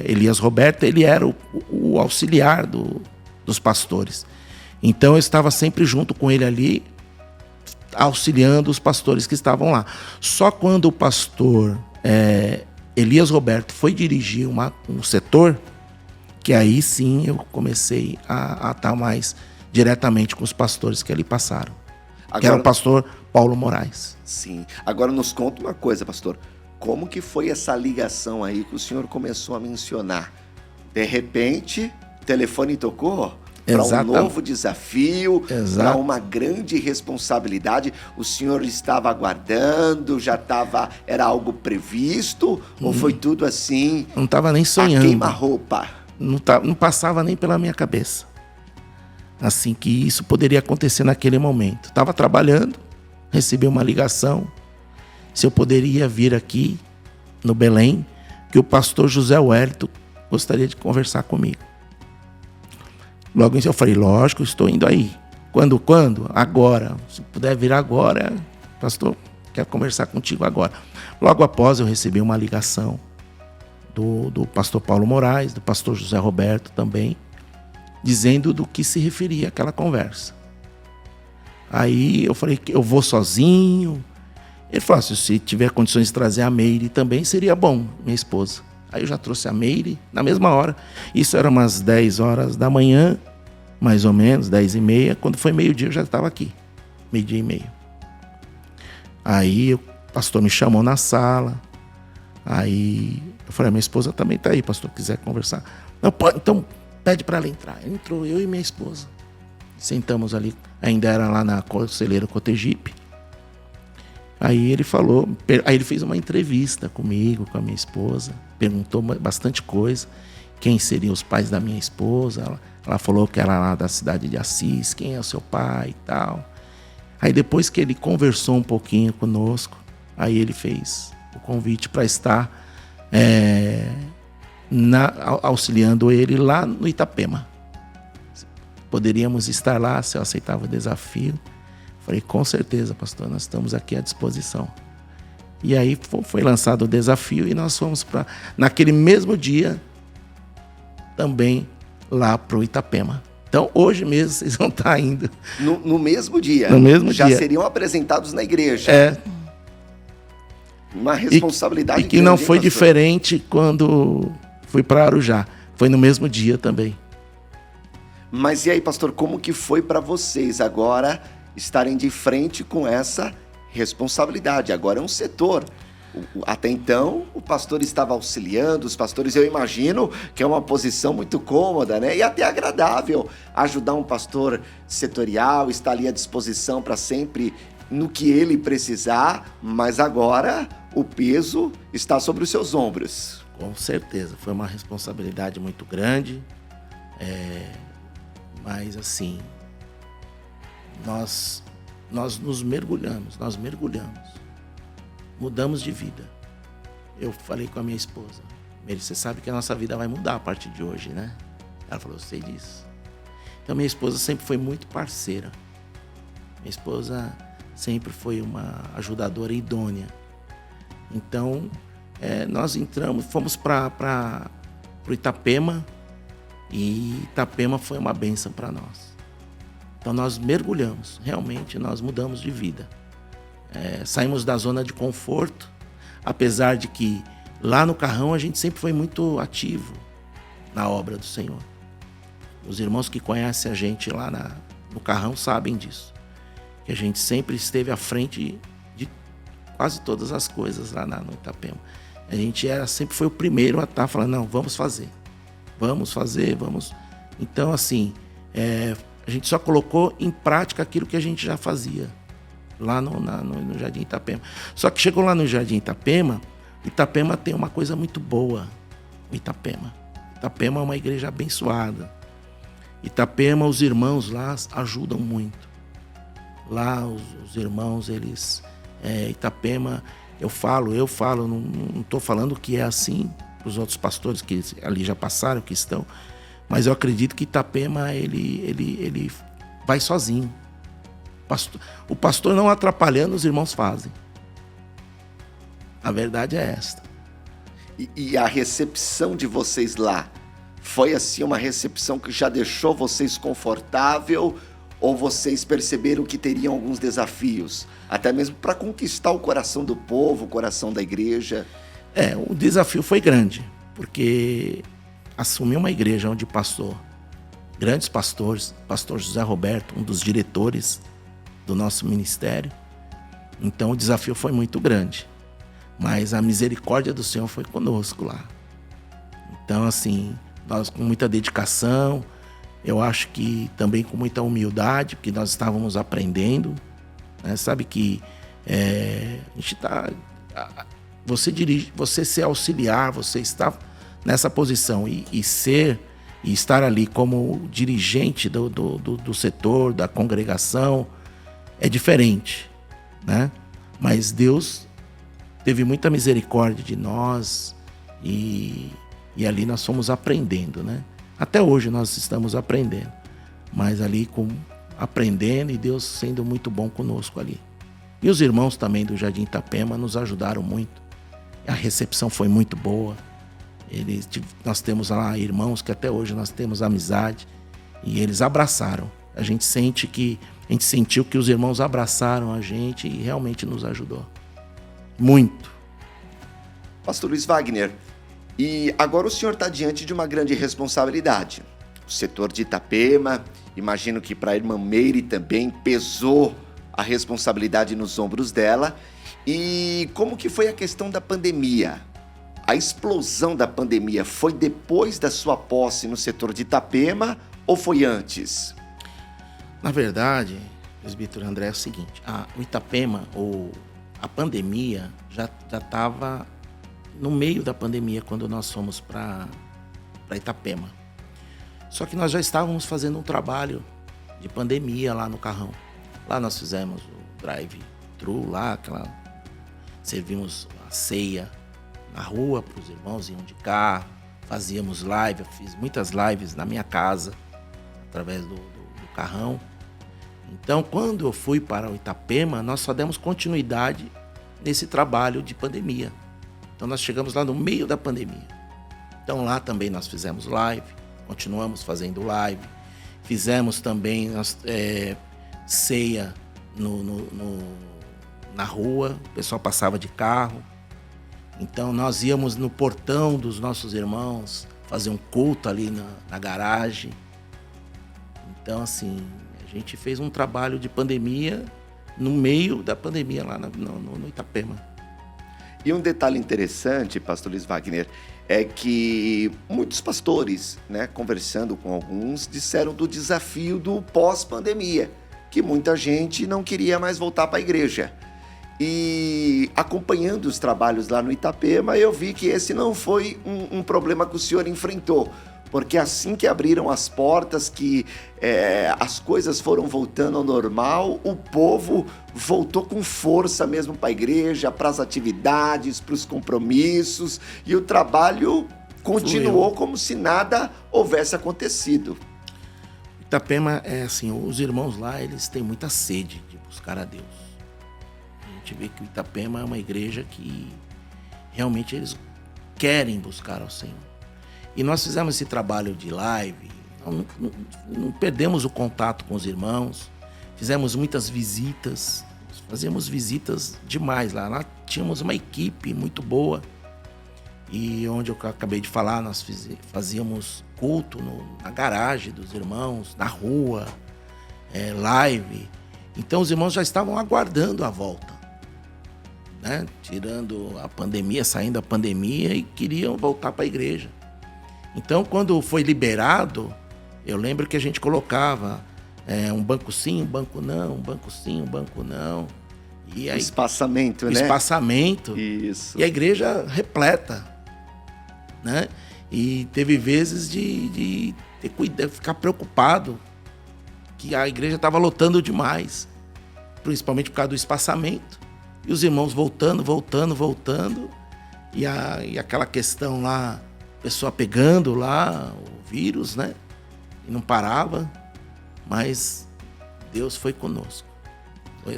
Elias Roberto, ele era o auxiliar dos pastores. Então eu estava sempre junto com ele ali, auxiliando os pastores que estavam lá. Só quando o pastor Elias Roberto foi dirigir um setor, que aí sim eu comecei a estar mais diretamente com os pastores que ali passaram. Agora, que era o pastor Paulo Moraes. Sim. Agora nos conta uma coisa, pastor. Como que foi essa ligação aí que o senhor começou a mencionar? De repente, o telefone tocou para um novo desafio, para uma grande responsabilidade. O senhor estava aguardando, era algo previsto? Ou foi tudo assim? Não estava nem sonhando. A queima-roupa. Não passava nem pela minha cabeça. Assim, que isso poderia acontecer naquele momento. Estava trabalhando, recebi uma ligação, se eu poderia vir aqui no Belém, que o pastor José Wellington gostaria de conversar comigo. Logo em seguida eu falei, lógico, estou indo aí. Quando? Agora. Se puder vir agora, pastor, quero conversar contigo agora. Logo após eu recebi uma ligação do pastor Paulo Moraes, do pastor José Roberto também, dizendo do que se referia àquela conversa. Aí eu falei que eu vou sozinho. Ele falou assim, se tiver condições de trazer a Meire também, seria bom, minha esposa. Aí eu já trouxe a Meire na mesma hora. Isso era umas 10 horas da manhã, mais ou menos, 10h30. Quando foi meio-dia eu já estava aqui, 12h30. Aí o pastor me chamou na sala. Aí eu falei, minha esposa também está aí, pastor, quiser conversar. Não, pode, então pede para ela entrar. Entrou eu e minha esposa. Sentamos ali, ainda era lá na Conselheiro Cotegipe. Aí ele falou, aí ele fez uma entrevista comigo, com a minha esposa, perguntou bastante coisa, quem seriam os pais da minha esposa, ela falou que era lá da cidade de Assis, quem é o seu pai e tal. Aí depois que ele conversou um pouquinho conosco, aí ele fez o convite para estar auxiliando ele lá no Itapema. Poderíamos estar lá se eu aceitava o desafio. Falei, com certeza, pastor, nós estamos aqui à disposição. E aí foi lançado o desafio e nós fomos naquele mesmo dia, também lá para o Itapema. Então, hoje mesmo, vocês vão estar indo. No mesmo dia? No mesmo dia. Já seriam apresentados na igreja? Uma responsabilidade grande. E que não foi diferente quando fui para Arujá. Foi no mesmo dia também. Mas e aí, pastor, como que foi para vocês agora estarem de frente com essa responsabilidade? Agora é um setor. Até então, o pastor estava auxiliando, os pastores, eu imagino que é uma posição muito cômoda, né? E até agradável ajudar um pastor setorial, estar ali à disposição para sempre no que ele precisar, mas agora o peso está sobre os seus ombros. Com certeza, foi uma responsabilidade muito grande, mas assim, nós mergulhamos, mudamos de vida. Eu falei com a minha esposa, Meire, você sabe que a nossa vida vai mudar a partir de hoje, né? Ela falou, eu sei disso. Então minha esposa sempre foi muito parceira. Minha esposa sempre foi uma ajudadora idônea. Então nós fomos para o Itapema, e Itapema foi uma bênção para nós. Então nós mergulhamos, realmente nós mudamos de vida. Saímos da zona de conforto, apesar de que lá no Carrão a gente sempre foi muito ativo na obra do Senhor. Os irmãos que conhecem a gente lá no Carrão sabem disso, que a gente sempre esteve à frente de quase todas as coisas lá no Itapema. A gente sempre foi o primeiro a estar falando, não, vamos fazer. Então assim, a gente só colocou em prática aquilo que a gente já fazia lá no Jardim Itapema. Só que chegou lá no Jardim Itapema tem uma coisa muito boa. Itapema é uma igreja abençoada. Itapema, os irmãos lá ajudam muito. Lá os irmãos, eles... Itapema, eu falo, não estou falando que é assim para os outros pastores que ali já passaram, que estão... Mas eu acredito que Itapema, ele vai sozinho. O pastor não atrapalhando, os irmãos fazem. A verdade é esta. E a recepção de vocês lá, foi assim uma recepção que já deixou vocês confortável, ou vocês perceberam que teriam alguns desafios, até mesmo para conquistar o coração do povo, o coração da igreja? O desafio foi grande, porque assumir uma igreja onde grandes pastores, pastor José Roberto, um dos diretores do nosso ministério, então o desafio foi muito grande, mas a misericórdia do Senhor foi conosco lá. Então, assim, nós com muita dedicação, eu acho que também com muita humildade, porque nós estávamos aprendendo, né? Sabe que a gente está... Você dirige, você ser auxiliar, você está nessa posição e estar ali como dirigente do setor, da congregação, é diferente, né? Mas Deus teve muita misericórdia de nós e ali nós fomos aprendendo, né? Até hoje nós estamos aprendendo, mas ali aprendendo e Deus sendo muito bom conosco ali. E os irmãos também do Jardim Itapema nos ajudaram muito. A recepção foi muito boa. Nós temos lá irmãos que até hoje nós temos amizade e eles abraçaram. A gente sentiu que os irmãos abraçaram a gente e realmente nos ajudou. Muito. Pastor Luiz Wagner, e agora o senhor está diante de uma grande responsabilidade. O setor de Itapema, imagino que para a irmã Meire também pesou a responsabilidade nos ombros dela. E como que foi a questão da pandemia? A explosão da pandemia foi depois da sua posse no setor de Itapema ou foi antes? Na verdade, presbítero André, é o seguinte, o Itapema, ou a pandemia, já estava no meio da pandemia quando nós fomos para Itapema. Só que nós já estávamos fazendo um trabalho de pandemia lá no Carrão. Lá nós fizemos o drive-thru, servimos a ceia na rua para os irmãos, iam de carro, fazíamos live, eu fiz muitas lives na minha casa, através do Carrão. Então, quando eu fui para o Itapema, nós só demos continuidade nesse trabalho de pandemia. Então, nós chegamos lá no meio da pandemia. Então, lá também nós fizemos live, continuamos fazendo live, fizemos também ceia na rua, o pessoal passava de carro. Então, nós íamos no portão dos nossos irmãos fazer um culto ali na garagem. Então, assim, a gente fez um trabalho de pandemia no meio da pandemia lá no Itapema. E um detalhe interessante, pastor Luiz Wagner, é que muitos pastores, né, conversando com alguns, disseram do desafio do pós-pandemia, que muita gente não queria mais voltar para a igreja. E acompanhando os trabalhos lá no Itapema, eu vi que esse não foi um problema que o senhor enfrentou, porque assim que abriram as portas, que as coisas foram voltando ao normal, o povo voltou com força mesmo para a igreja, para as atividades, para os compromissos, e o trabalho continuou como se nada houvesse acontecido. Itapema é assim, os irmãos lá, eles têm muita sede de buscar a Deus. A gente vê que o Itapema é uma igreja que realmente eles querem buscar ao Senhor. E nós fizemos esse trabalho de live, não perdemos o contato com os irmãos, fizemos muitas visitas, fazíamos visitas demais lá. Lá tínhamos uma equipe muito boa, e onde eu acabei de falar, nós fazíamos culto na garagem dos irmãos, na rua, live. Então os irmãos já estavam aguardando a volta, né? Tirando a pandemia, saindo da pandemia, e queriam voltar para a igreja. Então, quando foi liberado, eu lembro que a gente colocava um banco sim, um banco não, um banco sim, um banco não. E aí, espaçamento, né? Espaçamento. Isso. E a igreja repleta, né? E teve vezes de ficar preocupado que a igreja estava lotando demais, principalmente por causa do espaçamento. E os irmãos voltando, e aquela questão lá, o pessoa pegando lá o vírus, né? E não parava, mas Deus foi conosco.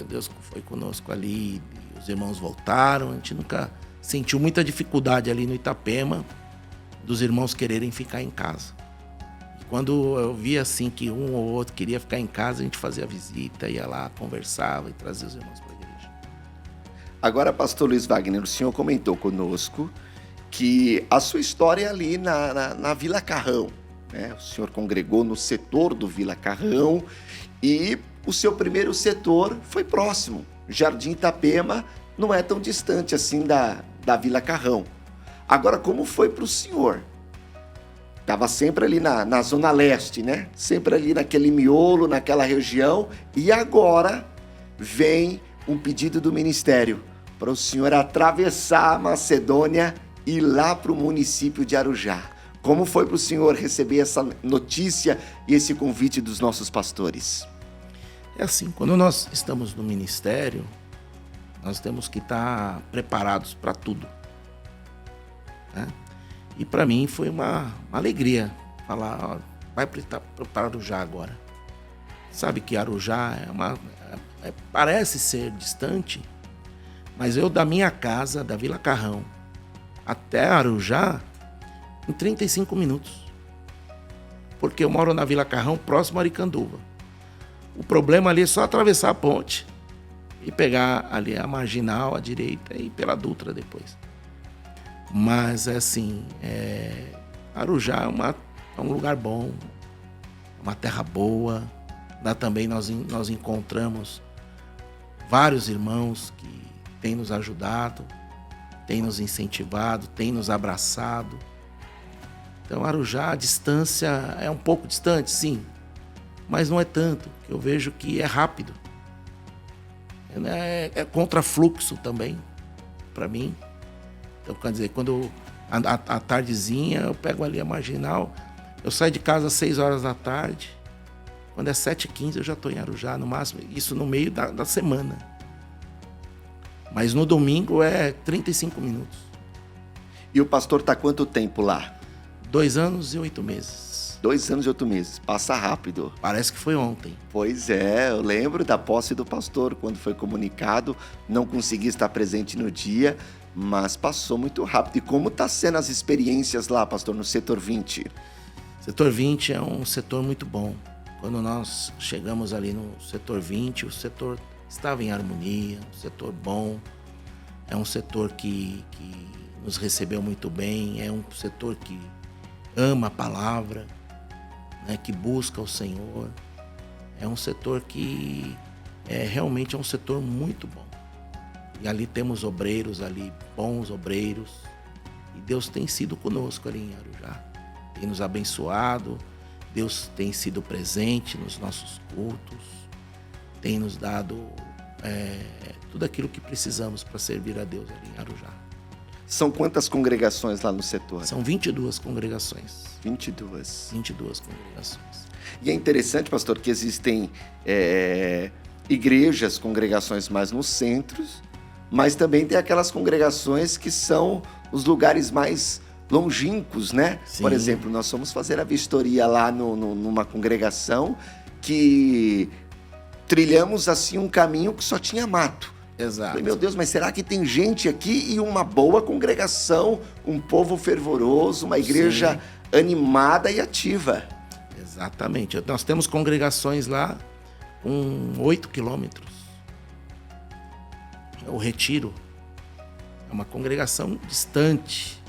Deus foi conosco ali, os irmãos voltaram, a gente nunca sentiu muita dificuldade ali no Itapema dos irmãos quererem ficar em casa. E quando eu via assim que um ou outro queria ficar em casa, a gente fazia visita, ia lá, conversava e trazia os irmãos para a igreja. Agora, pastor Luiz Wagner, o senhor comentou conosco que a sua história é ali na Vila Carrão, né? O senhor congregou no setor do Vila Carrão e o seu primeiro setor foi próximo. Jardim Itapema não é tão distante assim da Vila Carrão. Agora, como foi para o senhor? Estava sempre ali na Zona Leste, né? Sempre ali naquele miolo, naquela região. E agora vem um pedido do ministério para o senhor atravessar a Macedônia e ir lá para o município de Arujá. Como foi para o senhor receber essa notícia e esse convite dos nossos pastores? É assim, quando nós estamos no ministério, nós temos que estar preparados para tudo, né? E para mim foi uma alegria falar, ó, vai para Arujá agora. Sabe que Arujá parece ser distante, mas eu da minha casa, da Vila Carrão, até Arujá, em 35 minutos. Porque eu moro na Vila Carrão, próximo a Aricanduva. O problema ali é só atravessar a ponte e pegar ali a marginal, à direita e pela Dutra depois. Mas assim, Arujá é um lugar bom, uma terra boa. Lá também nós encontramos vários irmãos que têm nos ajudado, têm nos incentivado, têm nos abraçado. Então Arujá, a distância é um pouco distante, sim, mas não é tanto. Eu vejo que é rápido. É contrafluxo também, para mim. Então, quer dizer, quando à tardezinha eu pego ali a marginal, eu saio de casa às 6 horas da tarde, quando é 7h15 eu já estou em Arujá, no máximo, isso no meio da semana. Mas no domingo é 35 minutos. E o pastor está quanto tempo lá? 2 anos e 8 meses. 2 anos e 8 meses. Passa rápido. Parece que foi ontem. Pois é, eu lembro da posse do pastor, quando foi comunicado, não consegui estar presente no dia, mas passou muito rápido. E como está sendo as experiências lá, pastor, no setor 20? Setor 20 é um setor muito bom. Quando nós chegamos ali no setor 20, o setor estava em harmonia, um setor bom. É um setor que nos recebeu muito bem, é um setor que ama a palavra, né, que busca o Senhor. É um setor que realmente é um setor muito bom. E ali temos obreiros ali, bons obreiros. E Deus tem sido conosco ali em Arujá. Tem nos abençoado, Deus tem sido presente nos nossos cultos, tem nos dado tudo aquilo que precisamos para servir a Deus ali em Arujá. São quantas congregações lá no setor? São 22 congregações. 22. 22 congregações. E é interessante, pastor, que existem igrejas, congregações mais nos centros, mas também tem aquelas congregações que são os lugares mais longínquos, né? Sim. Por exemplo, nós fomos fazer a vistoria lá numa congregação que trilhamos assim um caminho que só tinha mato. Exato. Falei, meu Deus, mas será que tem gente aqui e uma boa congregação, um povo fervoroso, uma igreja animada e ativa? Exatamente. Nós temos congregações lá com 8 quilômetros. O Retiro é uma congregação distante,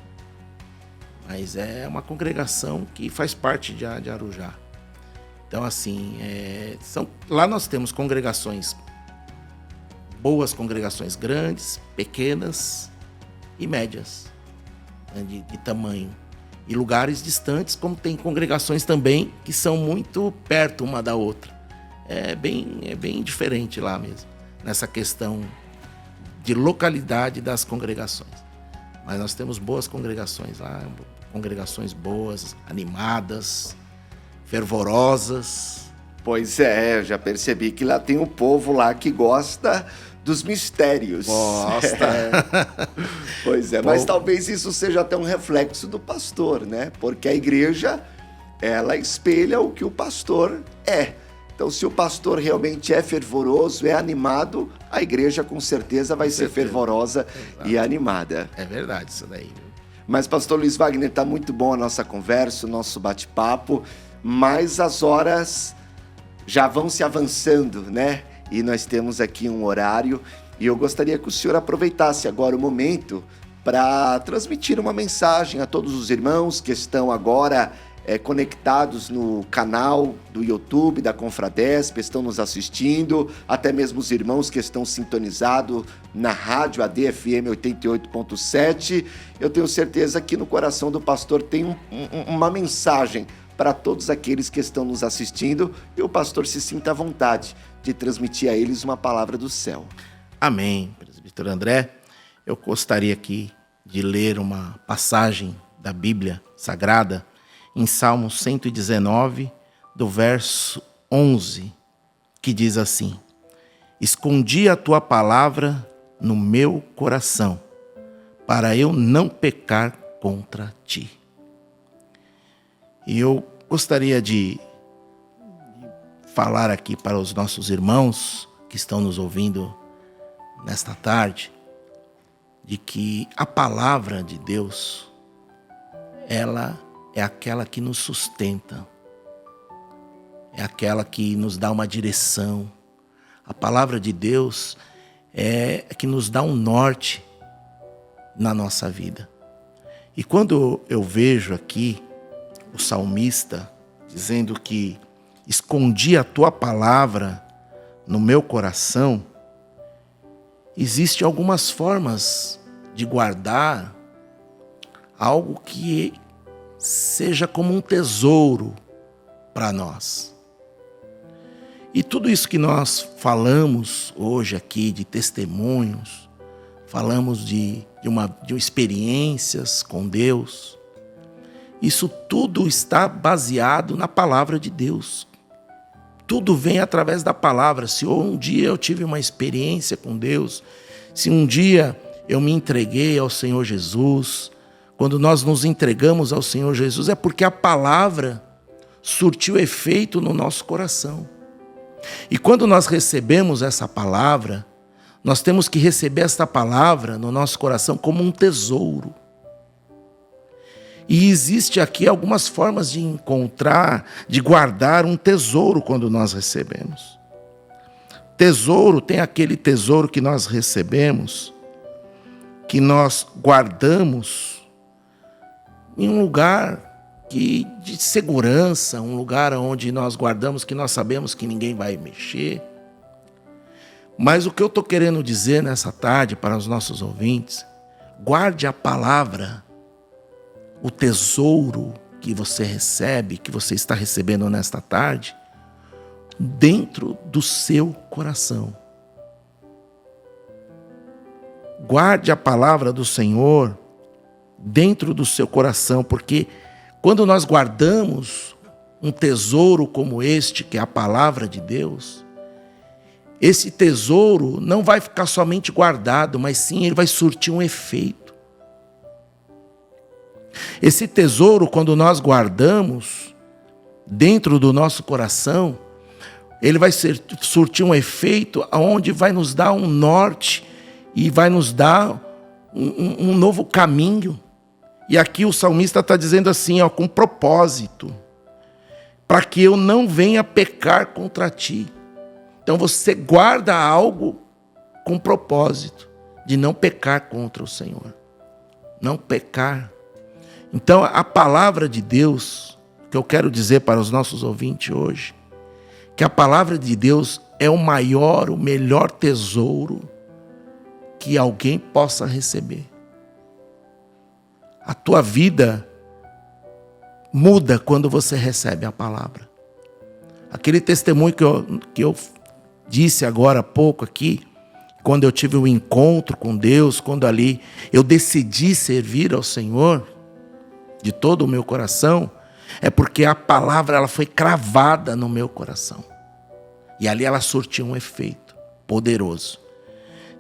mas é uma congregação que faz parte de Arujá. Então, assim, lá nós temos congregações, boas congregações grandes, pequenas e médias, né, de tamanho. E lugares distantes, como tem congregações também que são muito perto uma da outra. É bem diferente lá mesmo, nessa questão de localidade das congregações. Mas nós temos boas congregações lá, congregações boas, animadas, fervorosas, Pois é, eu já percebi que lá tem um povo lá que gosta dos mistérios. Gosta. Pois é, mas talvez isso seja até um reflexo do pastor, né? Porque a igreja, ela espelha o que o pastor é. Então, se o pastor realmente é fervoroso, é animado, a igreja com certeza vai ser fervorosa. Exato. E animada. É verdade isso daí. Mas, pastor Luiz Wagner, está muito bom a nossa conversa, o nosso bate-papo, mas as horas já vão se avançando, né? E nós temos aqui um horário e eu gostaria que o senhor aproveitasse agora o momento para transmitir uma mensagem a todos os irmãos que estão agora conectados no canal do YouTube da Confradesp, estão nos assistindo, até mesmo os irmãos que estão sintonizados na rádio ADFM 88.7. Eu tenho certeza que no coração do pastor tem uma mensagem para todos aqueles que estão nos assistindo, e o pastor se sinta à vontade de transmitir a eles uma palavra do céu. Amém, presbítero André. Eu gostaria aqui de ler uma passagem da Bíblia Sagrada em Salmo 119, do verso 11, que diz assim: escondi a tua palavra no meu coração, para eu não pecar contra ti. E eu gostaria de falar aqui para os nossos irmãos que estão nos ouvindo nesta tarde, de que a palavra de Deus, ela é aquela que nos sustenta, é aquela que nos dá uma direção. A palavra de Deus é que nos dá um norte na nossa vida. E quando eu vejo aqui o salmista dizendo que escondi a tua palavra no meu coração, existem algumas formas de guardar algo que seja como um tesouro para nós. E tudo isso que nós falamos hoje aqui de testemunhos, falamos de experiências com Deus, isso tudo está baseado na palavra de Deus. Tudo vem através da palavra. Se um dia eu tive uma experiência com Deus, se um dia eu me entreguei ao Senhor Jesus, quando nós nos entregamos ao Senhor Jesus, é porque a palavra surtiu efeito no nosso coração. E quando nós recebemos essa palavra, nós temos que receber esta palavra no nosso coração como um tesouro. E existe aqui algumas formas de encontrar, de guardar um tesouro quando nós recebemos. Tesouro, tem aquele tesouro que nós recebemos, que nós guardamos em um lugar de segurança, um lugar onde nós guardamos que nós sabemos que ninguém vai mexer. Mas o que eu estou querendo dizer nessa tarde para os nossos ouvintes, guarde a palavra, o tesouro que você recebe, que você está recebendo nesta tarde, dentro do seu coração. Guarde a palavra do Senhor dentro do seu coração, porque quando nós guardamos um tesouro como este, que é a palavra de Deus, esse tesouro não vai ficar somente guardado, mas sim ele vai surtir um efeito. Esse tesouro, quando nós guardamos dentro do nosso coração, ele vai surtir um efeito onde vai nos dar um norte e vai nos dar um novo caminho. E aqui o salmista está dizendo assim, com propósito, para que eu não venha pecar contra ti. Então você guarda algo com propósito de não pecar contra o Senhor. Não pecar. Então a palavra de Deus, que eu quero dizer para os nossos ouvintes hoje, que a palavra de Deus é o maior, o melhor tesouro que alguém possa receber. A tua vida muda quando você recebe a palavra. Aquele testemunho que eu disse agora há pouco aqui, quando eu tive um encontro com Deus, quando ali eu decidi servir ao Senhor de todo o meu coração, É porque a palavra ela foi cravada no meu coração. E ali ela surtiu um efeito poderoso.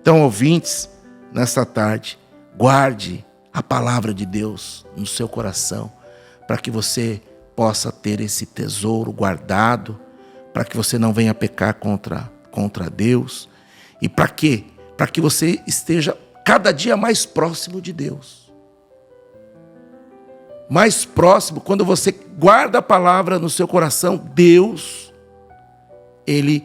Então, ouvintes, nesta tarde, guarde a palavra de Deus no seu coração, para que você possa ter esse tesouro guardado, para que você não venha pecar contra Deus. E para quê? Para que você esteja cada dia mais próximo de Deus. Mais próximo, quando você guarda a palavra no seu coração, Deus, Ele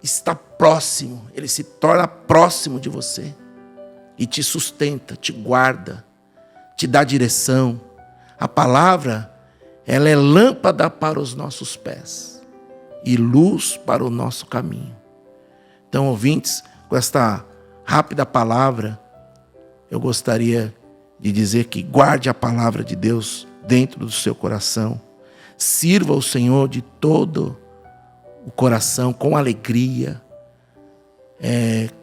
está próximo, Ele se torna próximo de você. E te sustenta, te guarda, te dá direção. A palavra, ela é lâmpada para os nossos pés e luz para o nosso caminho. Então, ouvintes, com esta rápida palavra, eu gostaria de dizer que guarde a palavra de Deus dentro do seu coração. Sirva o Senhor de todo o coração, com alegria,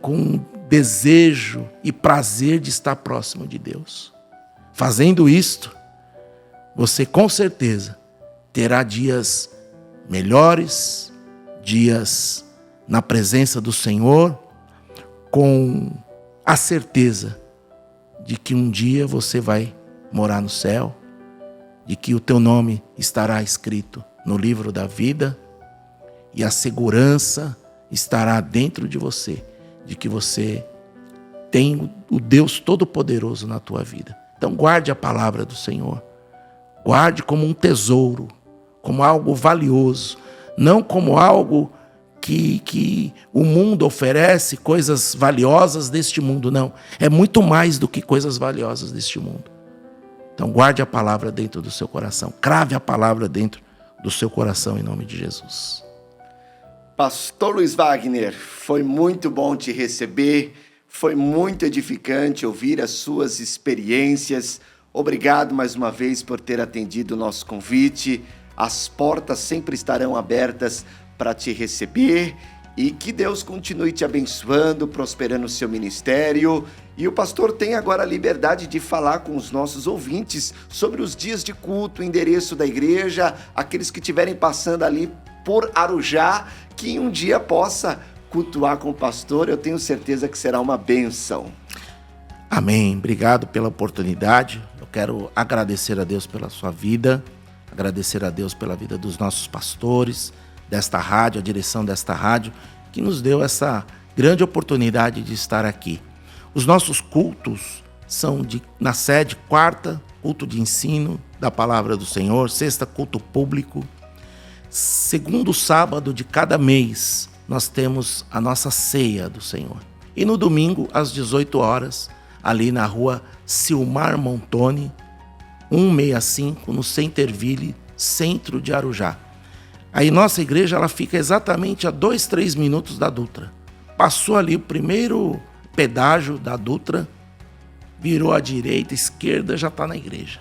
com desejo e prazer de estar próximo de Deus. Fazendo isto, você com certeza terá dias melhores, dias na presença do Senhor, com a certeza de que um dia você vai morar no céu, de que o teu nome estará escrito no livro da vida e a segurança estará dentro de você, de que você tem o Deus Todo-Poderoso na tua vida. Então guarde a palavra do Senhor, guarde como um tesouro, como algo valioso, não como algo que o mundo oferece, coisas valiosas deste mundo, não. É muito mais do que coisas valiosas deste mundo. Então guarde a palavra dentro do seu coração, crave a palavra dentro do seu coração em nome de Jesus. Pastor Luiz Wagner, foi muito bom te receber, foi muito edificante ouvir as suas experiências. Obrigado mais uma vez por ter atendido o nosso convite. As portas sempre estarão abertas para te receber e que Deus continue te abençoando, prosperando o seu ministério. E o pastor tem agora a liberdade de falar com os nossos ouvintes sobre os dias de culto, o endereço da igreja, aqueles que estiverem passando ali por Arujá, que um dia possa cultuar com o pastor. Eu tenho certeza que será uma bênção. Amém. Obrigado pela oportunidade. Eu quero agradecer a Deus pela sua vida, agradecer a Deus pela vida dos nossos pastores, desta rádio, a direção desta rádio, que nos deu essa grande oportunidade de estar aqui. Os nossos cultos são na sede, quarta, culto de ensino da palavra do Senhor, sexta, culto público. Segundo sábado de cada mês, nós temos a nossa ceia do Senhor. E no domingo, às 18 horas, ali na rua Silmar Montoni, 165, no Centerville, centro de Arujá. Aí nossa igreja ela fica exatamente a 2-3 minutos da Dutra. Passou ali o primeiro pedágio da Dutra, virou à direita, esquerda, já está na igreja.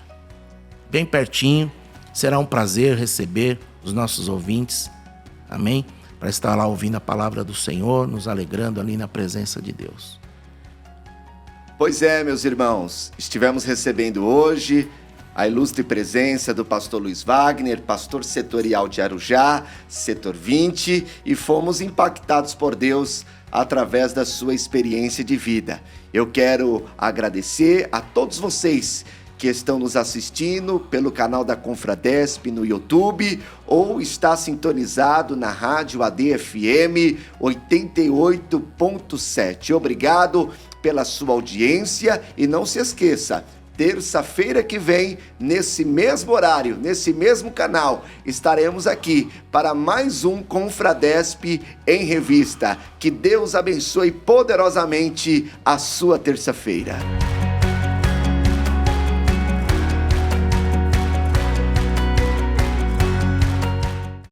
Bem pertinho, será um prazer receber os nossos ouvintes, amém? Para estar lá ouvindo a palavra do Senhor, nos alegrando ali na presença de Deus. Pois é, meus irmãos, estivemos recebendo hoje a ilustre presença do pastor Luiz Wagner, pastor setorial de Arujá, setor 20, e fomos impactados por Deus através da sua experiência de vida. Eu quero agradecer a todos vocês que estão nos assistindo pelo canal da Confradesp no YouTube ou está sintonizado na rádio ADFM 88.7. Obrigado pela sua audiência e não se esqueça, terça-feira que vem, nesse mesmo horário, nesse mesmo canal, estaremos aqui para mais um Confradesp em Revista. Que Deus abençoe poderosamente a sua terça-feira.